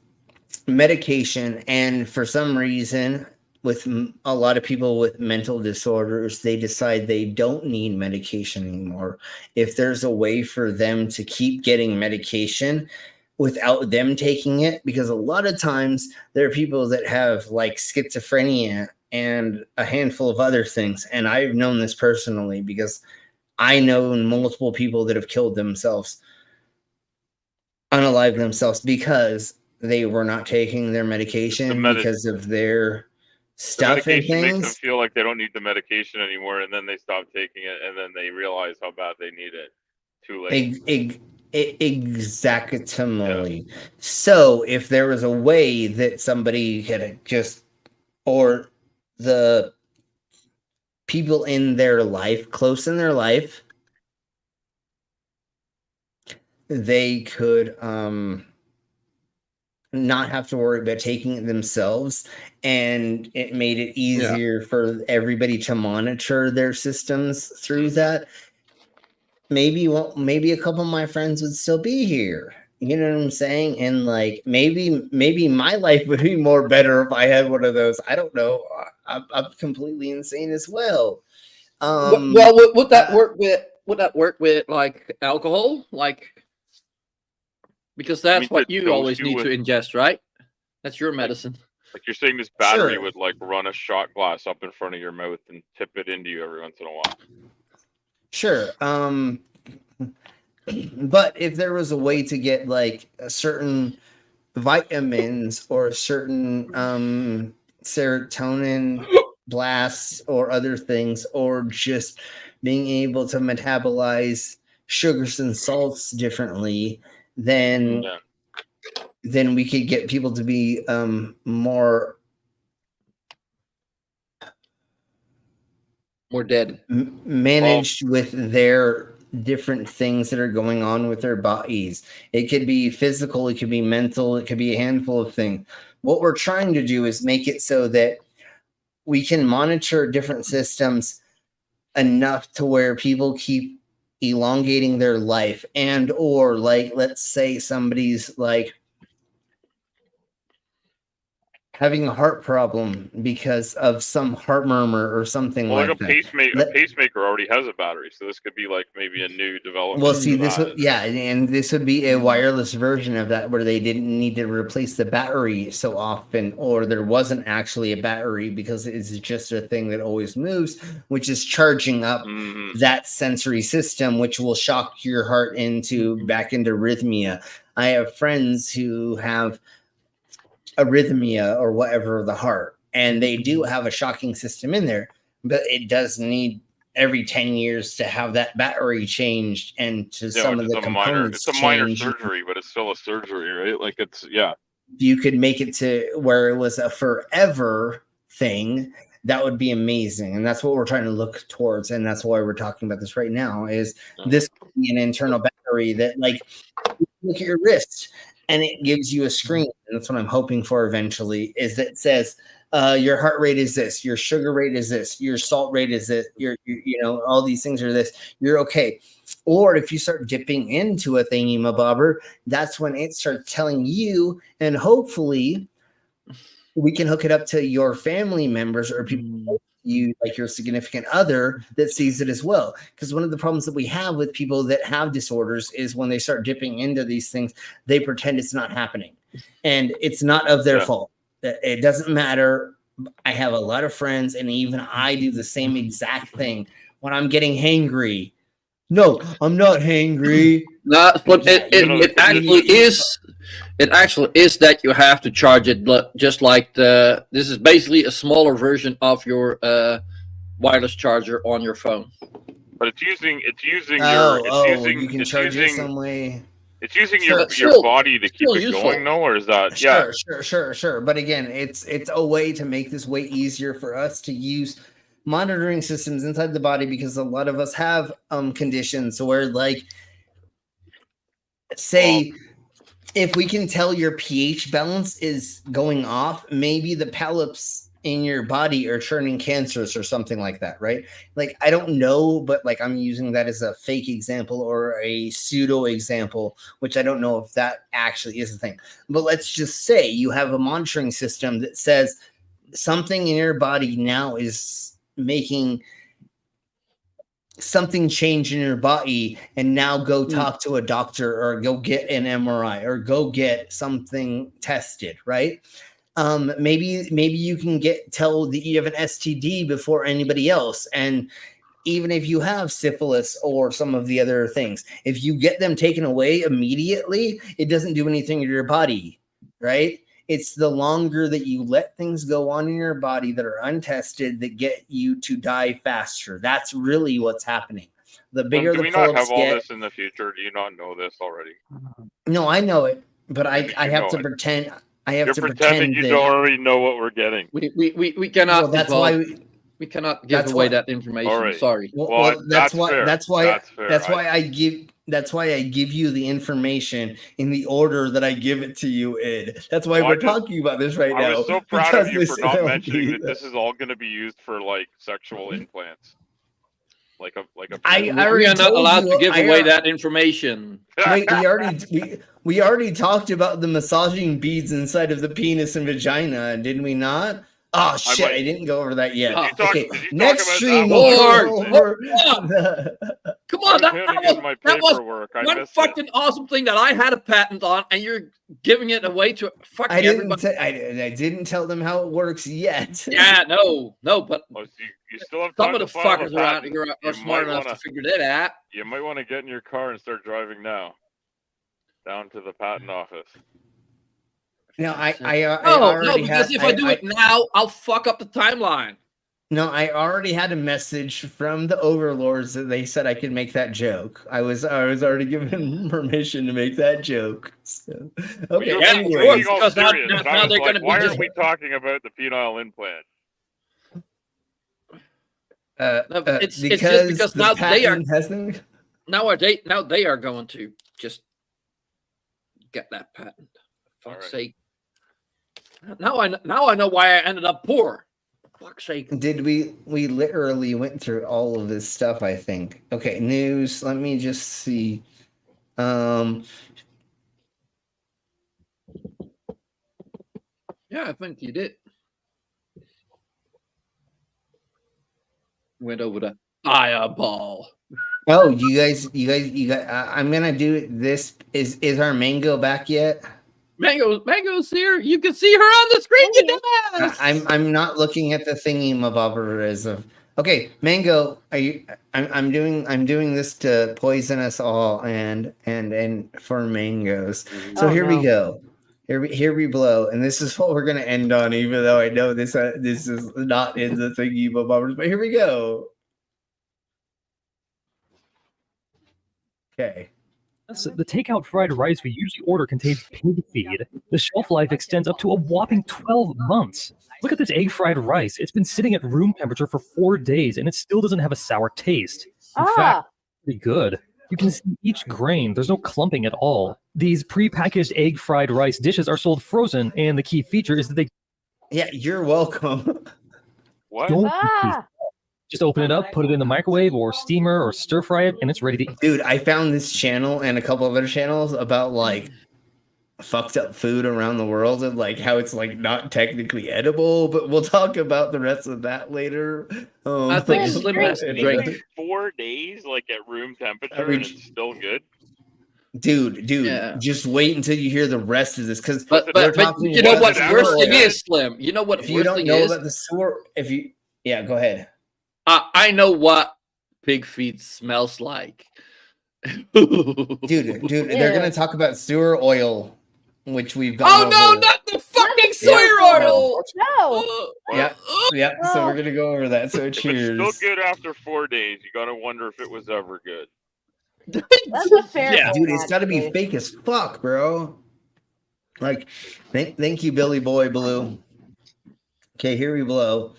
medication, and for some reason with a lot of people with mental disorders, they decide they don't need medication anymore. If there's a way for them to keep getting medication without them taking it, because a lot of times there are people that have like schizophrenia and a handful of other things. And I've known this personally because I know multiple people that have killed themselves, unalived themselves because they were not taking their medication because of their stuff and medication makes them things. feel like they don't need the medication anymore, and then they stop taking it, and then they realize how bad they need it. Too late. Exactly. Yeah. So if there was a way that somebody could just, or the people in their life, close in their life, they could not have to worry about taking it themselves, and it made it easier for everybody to monitor their systems through that. Maybe a couple of my friends would still be here. You know what I'm saying? And like maybe my life would be more better if I had one of those. I don't know. I'm completely insane as well. Well, would that work with? Would that work with like alcohol? Like, because that's what you always need to ingest, right? That's your medicine. Like you're saying, this battery would like run a shot glass up in front of your mouth and tip it into you every once in a while. Sure. But if there was a way to get like a certain vitamins or certain serotonin blasts or other things, or just being able to metabolize sugars and salts differently, then we could get people to be more dead, managed with their different things that are going on with their bodies. It could be physical, it could be mental, it could be a handful of things. What we're trying to do is make it so that we can monitor different systems enough to where people keep elongating their life, and or like, let's say somebody's like having a heart problem because of some heart murmur or something like that. A pacemaker already has a battery, so this could be like maybe a new development. Well, see, this would, and this would be a wireless version of that, where they didn't need to replace the battery so often, or there wasn't actually a battery because it's just a thing that always moves, which is charging up that sensory system, which will shock your heart back into arrhythmia. I have friends who have arrhythmia or whatever of the heart, and they do have a shocking system in there, but it does need every 10 years to have that battery changed and to some of the components it's a minor surgery, but it's still a surgery, right? Like you could make it to where it was a forever thing. That would be amazing, and that's what we're trying to look towards, and that's why we're talking about this right now. Is this could be an internal battery that, like, look at your wrist and it gives you a screen, and that's what I'm hoping for eventually, is that says your heart rate is this, your sugar rate is this, your salt rate is this, your all these things are this, you're okay. Or if you start dipping into a thingy-mabobber, that's when it starts telling you, and hopefully we can hook it up to your family members or people you, like your significant other, that sees it as well. Because one of the problems that we have with people that have disorders is when they start dipping into these things, they pretend it's not happening, and it's not of their fault. It doesn't matter. I have a lot of friends, and even I do the same exact thing when I'm getting hangry. No, I'm not hangry. No, but it actually is. It actually is that you have to charge it, just like this is basically a smaller version of your wireless charger on your phone. But it's using you can charge it some way. It's using your body to keep it going, though, or is that Sure. But again, it's a way to make this way easier for us to use monitoring systems inside the body, because a lot of us have conditions where, like, say, if we can tell your pH balance is going off, maybe the polyps in your body are turning cancerous or something like that, right? Like, I don't know, but like, I'm using that as a fake example or a pseudo example, which I don't know if that actually is a thing. But let's just say you have a monitoring system that says something in your body now is making something change in your body, and now go talk to a doctor or go get an MRI or go get something tested, right? Maybe you can tell that you have an STD before anybody else, and even if you have syphilis or some of the other things, if you get them taken away immediately, it doesn't do anything to your body, right? It's the longer that you let things go on in your body that are untested that get you to die faster. That's really what's happening. The bigger do the we not polyps have all get. this in the future? Do you not know this already? No, I know it, but I have know to it. pretend. I have You're to pretending pretend you that. don't already know what we're getting. We cannot. Well, that's why we cannot give that's away why- that information. All right. Sorry. Well, that's why. fair. That's why. That's fair. That's why I give. That's why I give you the information in the order that I give it to you in. That's why Well, we're talking about this right now. I was so proud of because you this for not will mentioning be that this is all going to be used for like sexual implants. Like a. I We already are not told allowed you- to give I away al- that information. Wait, we already talked about the massaging beads inside of the penis and vagina, didn't we not? Oh shit, I didn't go over that yet. Okay, next stream we'll go over Come on, that was, my that was paperwork. I one missed fucking awesome thing that I had a patent on, and you're giving it away to fucking I everybody. I didn't tell them how it works yet. Yeah, no, but you still have some time of the to file a fuckers around patent. here You are smart might enough wanna- to figure that out. You might want to get in your car and start driving now. Down to the patent office. No, I No, already because had, if I do it now, I'll fuck up the timeline. No, I already had a message from the overlords that they said I could make that joke. I was already given permission to make that joke. So, okay, You're anyways. being all serious, but I was they're like, gonna be why just- aren't we talking about the penile implant? It's because just because the now they are patent hasn't. now they are going to just get that patent. For fuck's sake. Now I know why I ended up poor. Fuck's sake. Did we literally went through all of this stuff, I think. Okay, news, let me just see. Yeah, I think you did. Went over the fireball. Oh, you guys, I'm gonna do this. Is our mango back yet? Mango's here. You can see her on the screen. You dumbass. I'm not looking at the thingy mabobber as of. Okay, Mango, are you? I'm doing this to poison us all and for mangoes. So here we go. Here we blow, and this is what we're gonna end on. Even though I know this is not in the thingy mabobbers, but here we go. Okay. The takeout fried rice we usually order contains pig feed. The shelf life extends up to a whopping 12 months. Look at this egg fried rice. It's been sitting at room temperature for 4 days and it still doesn't have a sour taste. In fact, it's pretty good. You can see each grain. There's no clumping at all. These pre-packaged egg fried rice dishes are sold frozen, and the key feature is that they... Yeah, you're welcome. What? Don't just open it up, put it in the microwave or steamer or stir fry it, and it's ready to eat. Dude, I found this channel and a couple of other channels about like fucked up food around the world and like how it's like not technically edible, but we'll talk about the rest of that later. I think Slim has to drink. 4 days, like at room temperature, and it's still good. Dude, just wait until you hear the rest of this, because But you know what the worst thing is, Slim? You know what if the you worst don't thing know is? about the sewer, go ahead. I know what pig feet smells like. Dude, they're gonna talk about sewer oil, which we've gone Oh no, over. not the fucking soy oil! No. Yep. So we're gonna go over that. So If cheers. it's still good after 4 days, you gotta wonder if it was ever good. That's a fair Yeah, dude, point, it's got to be actually. fake as fuck, bro. Like, thank you, Billy Boy Blue. Okay, here we blow.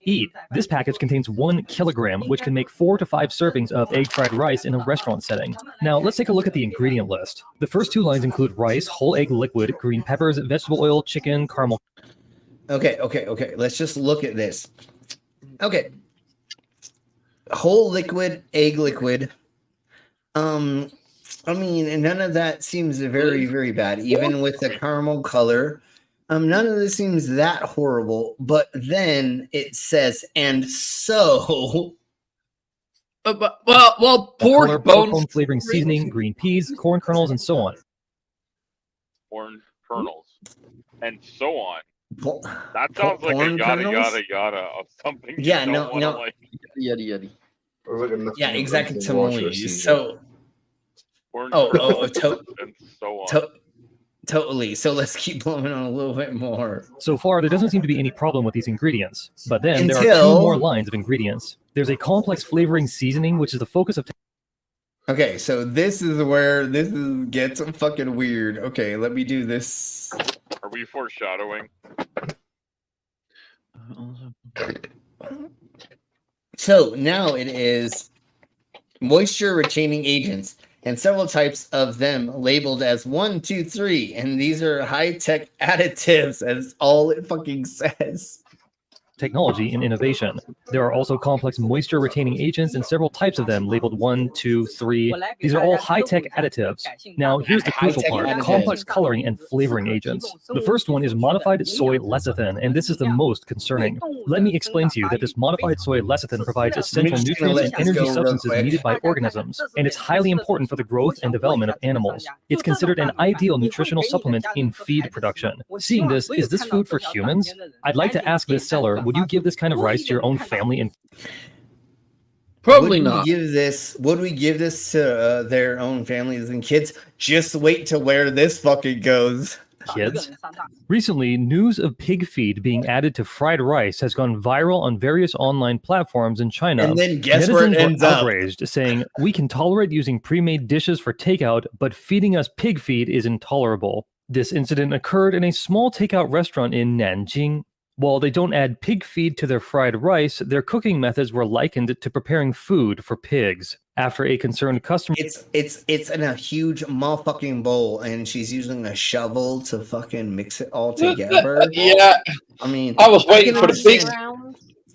Eat. This package contains 1 kilogram, which can make 4 to 5 servings of egg fried rice in a restaurant setting. Now, let's take a look at the ingredient list. The first 2 lines include rice, whole egg liquid, green peppers, vegetable oil, chicken, caramel. Okay. Let's just look at this. Okay. Whole liquid, egg liquid. I mean, none of that seems very, very bad. Even with the caramel color, None of this seems that horrible, but then it says, and so. Well, pork bones, pork flavoring seasoning, green peas, corn kernels, and so on. Corn kernels, and so on. Po- That sounds like a corn yada kernels? yada of something. Yeah, you don't no. wanna, like. Yada. Yeah, exactly. So. Corn Oh, kernels and so on. Totally. So let's keep blowing on a little bit more. So far, there doesn't seem to be any problem with these ingredients. But then there are Until- 2 more lines of ingredients. There's a complex flavoring seasoning, which is the focus of... Okay, so this is where gets fucking weird. Okay, let me do this. Are we foreshadowing? So now it is moisture retaining agents, and several types of them labeled as 1, 2, 3, and these are high-tech additives. That's all it fucking says. technology and innovation. There are also complex moisture-retaining agents and several types of them labeled 1, 2, 3. These are all high-tech additives. Now, here's the crucial part, complex coloring and flavoring agents. The first one is modified soy lecithin, and this is the most concerning. Let me explain to you that this modified soy lecithin provides essential nutrients and energy substances needed by organisms, and it's highly important for the growth and development of animals. It's considered an ideal nutritional supplement in feed production. Seeing this, is this food for humans? I'd like to ask this seller, would you give this kind of rice to your own family and Probably not. Would we give this to their own families and kids? Just wait till where this fucking goes. kids? Recently, news of pig feed being added to fried rice has gone viral on various online platforms in China. And then guess where it Netizens were ends up. outraged, saying, "We can tolerate using pre-made dishes for takeout, but feeding us pig feed is intolerable." This incident occurred in a small takeout restaurant in Nanjing. While they don't add pig feed to their fried rice, their cooking methods were likened to preparing food for pigs. After a concerned customer... It's in a huge motherfucking bowl, and she's using a shovel to fucking mix it all together. Yeah. I mean, I was waiting for the big...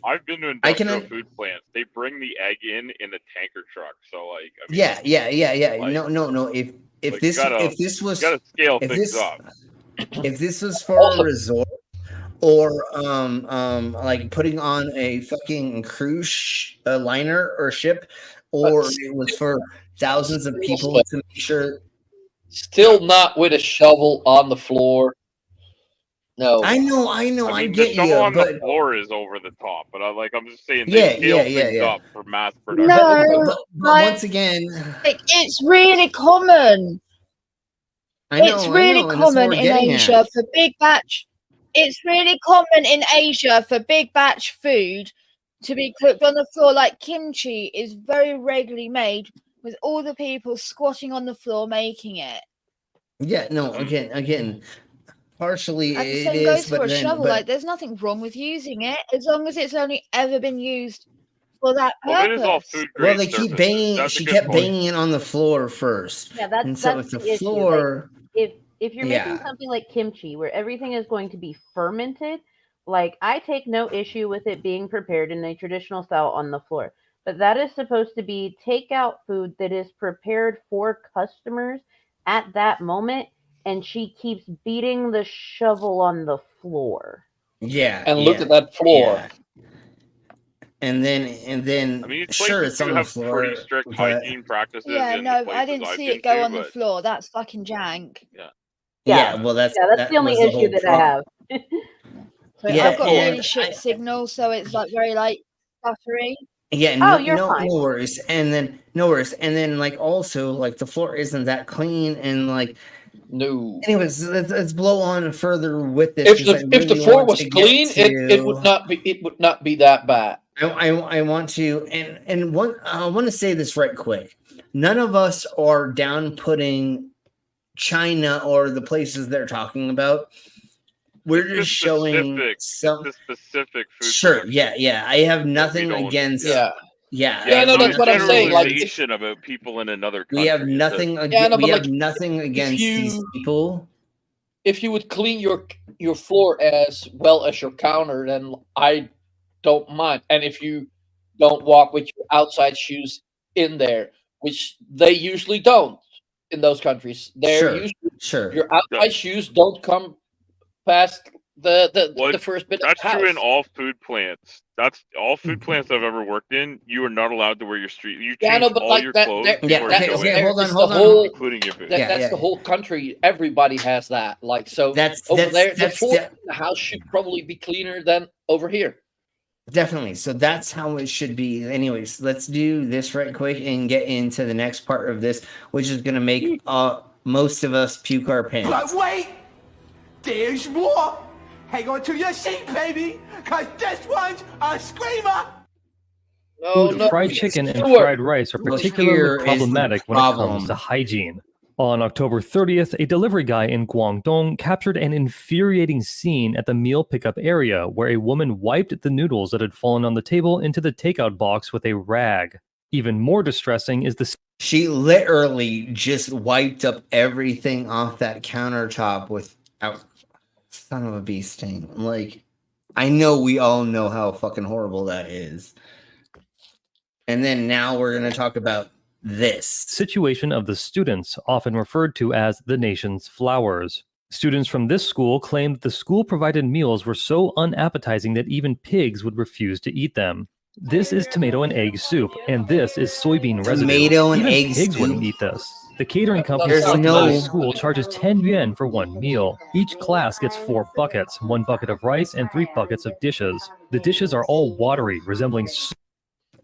I've been to industrial food plants. They bring the egg in a tanker truck. So like, I mean, yeah. Like- No. If like, this you gotta scale if things this up. if this was for a resort or like putting on a fucking cruise liner or ship, or it was for thousands of people to make sure. Still not with a shovel on the floor. No. I know, I I mean, get the shovel you, on but the floor is over the top, but I'm just saying Yeah, they scale yeah, things yeah. up for mass production. No, but like, once again, it's really common. It's really and that's what common we're in getting Asia at. for big batch. It's really common in Asia for big batch food to be cooked on the floor. Like kimchi is very regularly made with all the people squatting on the floor making it. Yeah, no, again, partially And the it same goes is, for but a then, shovel. but Like there's nothing wrong with using it as long as it's only ever been used for that Well, it is all purpose. food well, grade they keep surfaces. banging. That's a She good kept point. banging it on the floor first, Yeah, that's and so that's if the the issue. floor, Like, if you're making yeah, something like kimchi, where everything is going to be fermented, like I take no issue with it being prepared in a traditional style on the floor. But that is supposed to be takeout food that is prepared for customers at that moment, and she keeps beating the shovel on the floor. yeah, And look at that floor. yeah. And then, I mean, these sure, places it's do on the have floor, pretty strict but hygiene practices. Yeah, in no, the I places didn't I've see been it go to, on the but floor. That's fucking jank. yeah, well, that's the only was the issue whole that I problem. have. So Yeah, I've got and really shit signal, so it's like very like stuttery. Yeah, Oh, no, you're no, fine. no worries. And then like also like the floor isn't that clean, and like no. Anyways, let's blow on further with this. If the floor was clean, it would not be that bad. I want to and one I want to say this right quick. None of us are down putting China or the places they're talking about. We're just showing some the specific food. Sure, yeah. I have nothing against. Yeah, no, that's what I'm saying. Like, generalization about people in another country. we have nothing. We have nothing against these people. If you would clean your floor as well as your counter, then I don't mind. And if you don't walk with your outside shoes in there, which they usually don't in those countries, they're usually sure. Your outside shoes don't come past the first bit That's of true in house. all food plants. That's all food plants I've ever worked in. You are not allowed to wear your street. You Yeah, change no, but all like your that, clothes that, before that, you go there- in, hold including your boots. That's the whole country. Everybody has that. Like, so over there, the floor in the house should probably be cleaner than over here. Definitely. So that's how it should be. Anyways, let's do this right quick and get into the next part of this, which is going to make most of us puke our pants. But wait, there's more. Hang on to your seat, baby, because this one's a screamer. Food, fried chicken and fried rice are Well, here particularly is the problematic when it problem. comes to hygiene. On October 30th, a delivery guy in Guangdong captured an infuriating scene at the meal pickup area where a woman wiped the noodles that had fallen on the table into the takeout box with a rag. Even more distressing is the She literally just wiped up everything off that countertop without son of a bee stain. Like, I know we all know how fucking horrible that is. And then now we're going to talk about this situation of the students, often referred to as the nation's flowers. Students from this school claimed that the school provided meals were so unappetizing that even pigs would refuse to eat them. This is tomato and egg soup, and this is soybean residue. Tomato and even egg pigs soup? wouldn't eat this. The catering company There's selected no- by the school charges 10 yuan for one meal. Each class gets 4 buckets, 1 bucket of rice and 3 buckets of dishes. The dishes are all watery, resembling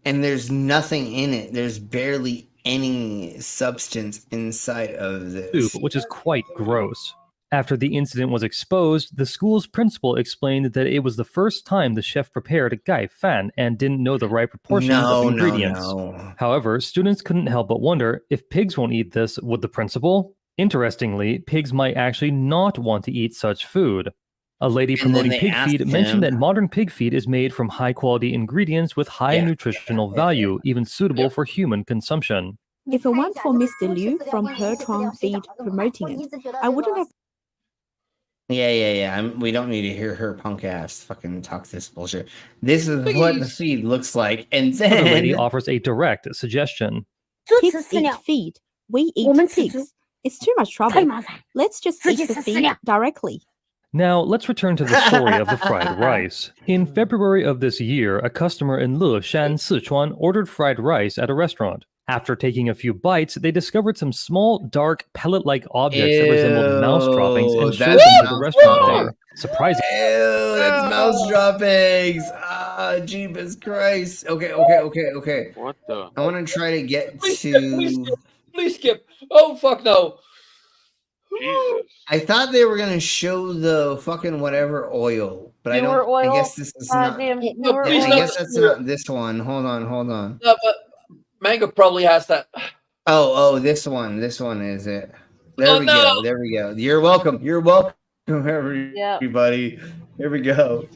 and there's nothing in it. There's barely any substance inside of this. soup, which is quite gross. After the incident was exposed, the school's principal explained that it was the first time the chef prepared a gai fan and didn't know the right proportions of ingredients. No. However, students couldn't help but wonder, if pigs won't eat this, would the principal? Interestingly, pigs might actually not want to eat such food. A lady And then promoting they pig asked feed mentioned him- that modern pig feed is made from high-quality ingredients with high nutritional value, even suitable for human consumption. If it weren't for Mr. Liu from Herchuan Feed promoting it, I wouldn't have. Yeah. We don't need to hear her punk ass fucking talk this bullshit. This is what the feed looks like. And The lady then offers a direct suggestion. Pigs eat feed. We eat pigs. It's too much trouble. Let's just eat the feed directly. Now, let's return to the story of the fried rice. In February of this year, a customer in Leshan, Sichuan, ordered fried rice at a restaurant. After taking a few bites, they discovered some small, dark, pellet-like objects that resembled mouse droppings and showed them to the restaurant owner. Surprisingly, Ew, that's mouse droppings. Ah, Jeebus Christ. Okay. What the? I want to try to get Please to. skip. Oh, fuck no. Jesus. I thought they were gonna show the fucking whatever oil, but I Newer don't. oil? I guess this is not. Damn, Yeah, newer I oil. guess that's not this one. Hold on. No, but Mango probably has that. Oh, this one. This one is it. There Oh, we no. go. There we go. You're welcome. You're welcome, everybody. Here we go.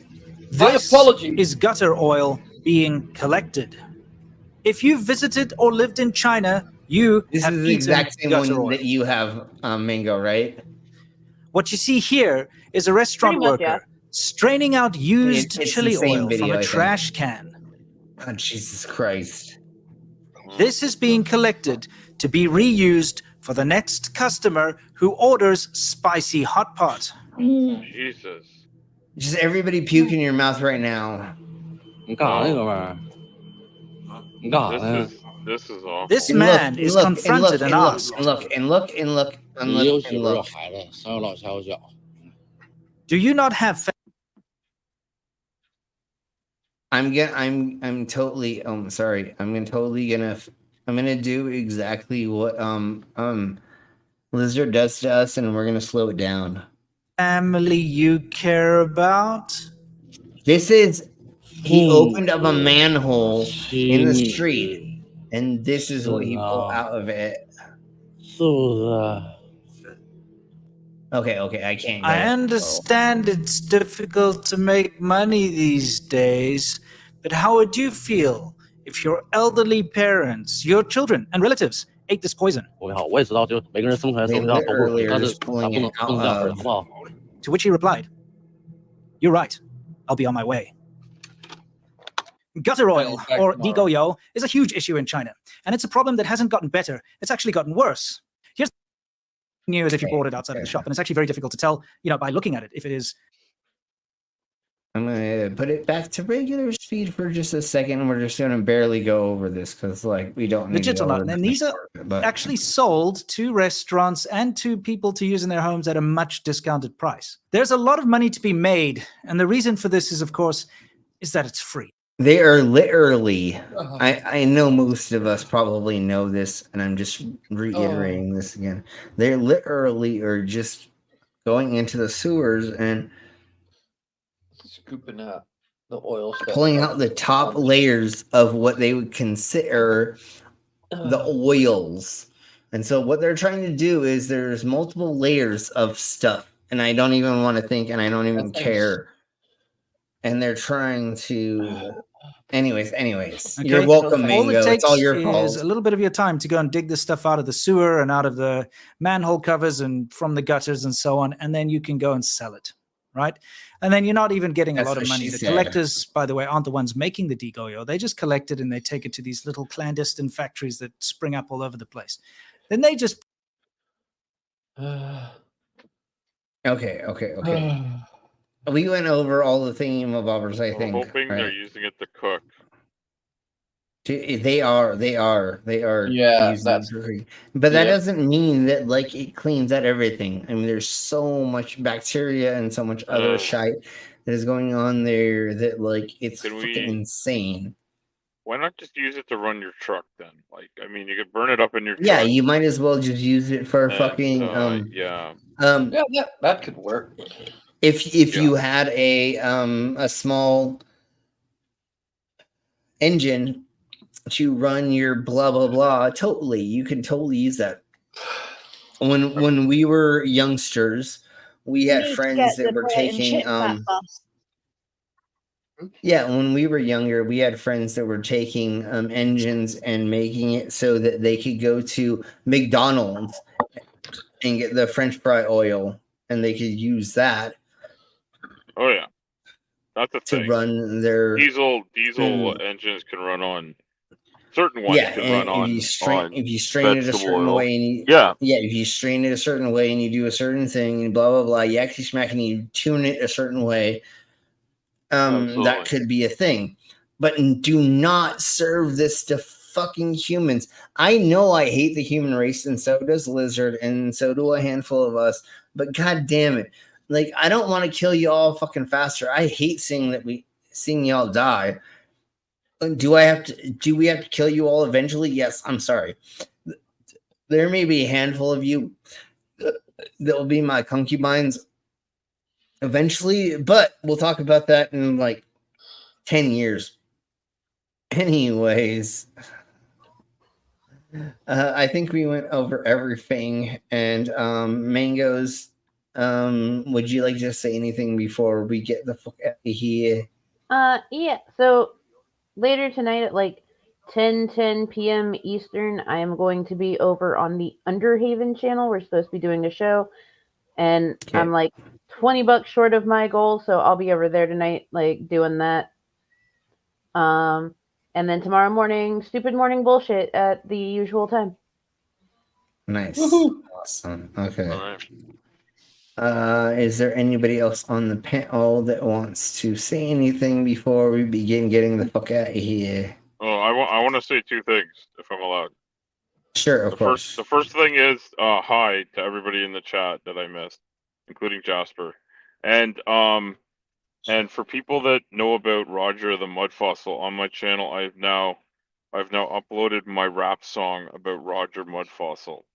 This is gutter oil being collected. If you've visited or lived in China, you This have is the eaten exact same gutter one oil. that you have, Mango, right? What you see here is a restaurant Pretty much, worker straining out used It's the chili same oil video, from I a think. trash can. Oh, Jesus Christ. This is being collected to be reused for the next customer who orders spicy hot pot. Jesus. Just everybody puke in your mouth right now. This is awful. This And man look, is and confronted and look, asked, and look. "Do you not have?" I'm totally sorry. I'm gonna do exactly what Lizard does to us, and we're gonna slow it down. Family you care about? This is he opened up a manhole in the street, and this is what he pulled out of it. Okay, I can't. I get it. understand it's difficult to make money these days, but how would you feel if your elderly parents, your children, and relatives ate this poison? To which he replied, "You're right. I'll be on my way." Gutter oil, or digoyo, is a huge issue in China, and it's a problem that hasn't gotten better. It's actually gotten worse. new as if you bought it outside of the shop, and it's actually very difficult to tell, by looking at it if it is. I'm gonna put it back to regular speed for just a second. We're just gonna barely go over this because, we don't need Legit to or go not, over and the these are part of it, but actually sold to restaurants and to people to use in their homes at a much discounted price. There's a lot of money to be made, and the reason for this is, of course, is that it's free. they are literally. I know most of us probably know this, and I'm just reiterating this again. They literally are just going into the sewers and Scooping out the oil stuff. pulling out the top layers of what they would consider the oils. And so what they're trying to do is there's multiple layers of stuff, and I don't even want to think, and I don't even care. And they're trying to anyways. Okay? You're welcome, All Mango. it takes It's all your is fault. a little bit of your time to go and dig this stuff out of the sewer and out of the manhole covers and from the gutters and so on, and then you can go and sell it, right? And then you're not even getting a That's lot of what money. she The said. collectors, by the way, aren't the ones making the degoyo. They just collect it and they take it to these little clandestine factories that spring up all over the place. Then they just Okay. We went over all the thingamabobbers, I I'm think. hoping right? they're using it to cook. They are. Yeah, using that's- it for free. But that yeah. doesn't mean that it cleans out everything. I mean, there's so much bacteria and so much other shite that is going on there that it's Can fucking insane. Why not just use it to run your truck then? You could burn it up in your truck. Yeah, you might as well just use it for And, fucking yeah. Yeah, that could work. If you had a small engine to run your blah blah blah, you can totally use that. When we were youngsters, we had friends that were taking when we were younger, we had friends that were taking engines and making it so that they could go to McDonald's and get the French fry oil, and they could use that. Oh yeah, that's a to thing. run their Diesel engines can run on certain ones. Yeah, can and run on if you strain it a certain oil. way, and if you strain it a certain way and you do a certain thing and blah blah blah, you actually smack and you tune it a certain way. That could be a thing, but do not serve this to fucking humans. I know I hate the human race, and so does Lizard, and so do a handful of us. But god damn it, I don't want to kill you all fucking faster. I hate seeing y'all die. Do we have to kill you all eventually? Yes, I'm sorry. There may be a handful of you that will be my concubines eventually, but we'll talk about that in 10 years. Anyways, I think we went over everything. And Mangoes, would you like to say anything before we get the fuck out of here? Yeah. So later tonight at 10 p.m. Eastern, I am going to be over on the Underhaven channel. We're supposed to be doing a show, and I'm $20 short of my goal, so I'll be over there tonight, doing that. And then tomorrow morning, stupid morning bullshit at the usual time. Nice. Woohoo. Awesome. Okay. Is there anybody else on the panel that wants to say anything before we begin getting the fuck out of here? Oh, I want to say two things, if I'm allowed. Sure, of course. The first thing is hi to everybody in the chat that I missed, including Jasper, and for people that know about Roger the Mud Fossil on my channel, I've now uploaded my rap song about Roger Mud Fossil.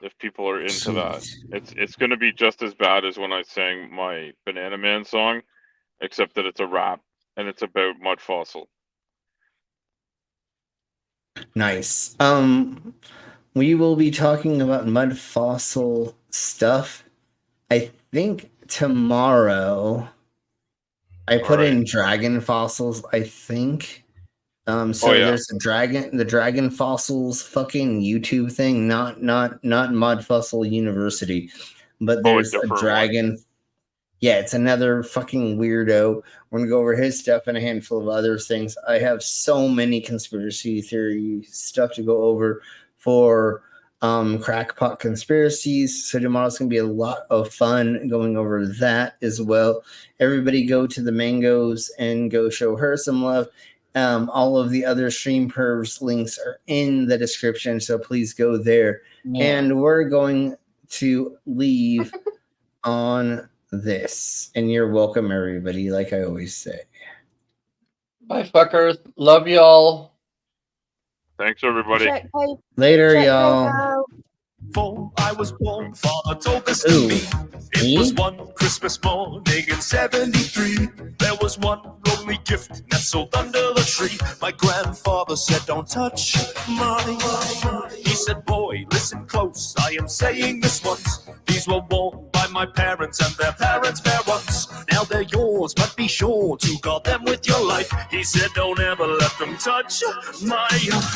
If people are into that, it's going to be just as bad as when I sang my Banana Man song, except that it's a rap and it's about Mud Fossil. Nice. We will be talking about Mud Fossil stuff. I think tomorrow. I put in dragon fossils, I think. There's the dragon fossils fucking YouTube thing, not Mud Fossil University, but there's a dragon. Yeah, it's another fucking weirdo. We're gonna go over his stuff and a handful of other things. I have so many conspiracy theory stuff to go over for Crackpot Conspiracies. So tomorrow's going to be a lot of fun going over that as well. Everybody go to the Mangoes and go show her some love. All of the other Stream Pervs links are in the description, so please go there. Yeah. And we're going to leave on this. And you're welcome, everybody, like I always say. Bye, fuckers. Love y'all. Thanks, everybody. Later, y'all. Before I was born, Father told this to me. It was one Christmas morning in 73. There was one lonely gift nestled under the tree. My grandfather said, don't touch mine. He said, boy, listen close, I am saying this once. These were worn by my parents and their parents' parents. Now they're yours, but be sure to guard them with your life. He said, don't ever let them touch my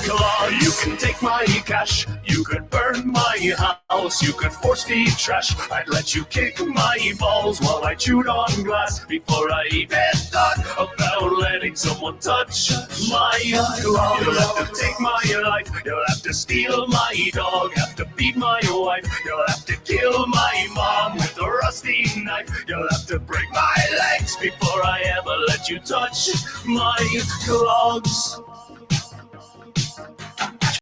car. You can take my cash, you could burn my house, you could force feed trash. I'd let you kick my balls while I chewed on glass before I even thought about letting someone touch my car. You'll have to take my life, you'll have to steal my dog, have to beat my wife, you'll have to kill my mom with a rusty knife. You'll have to break my legs before I ever let you touch my clogs.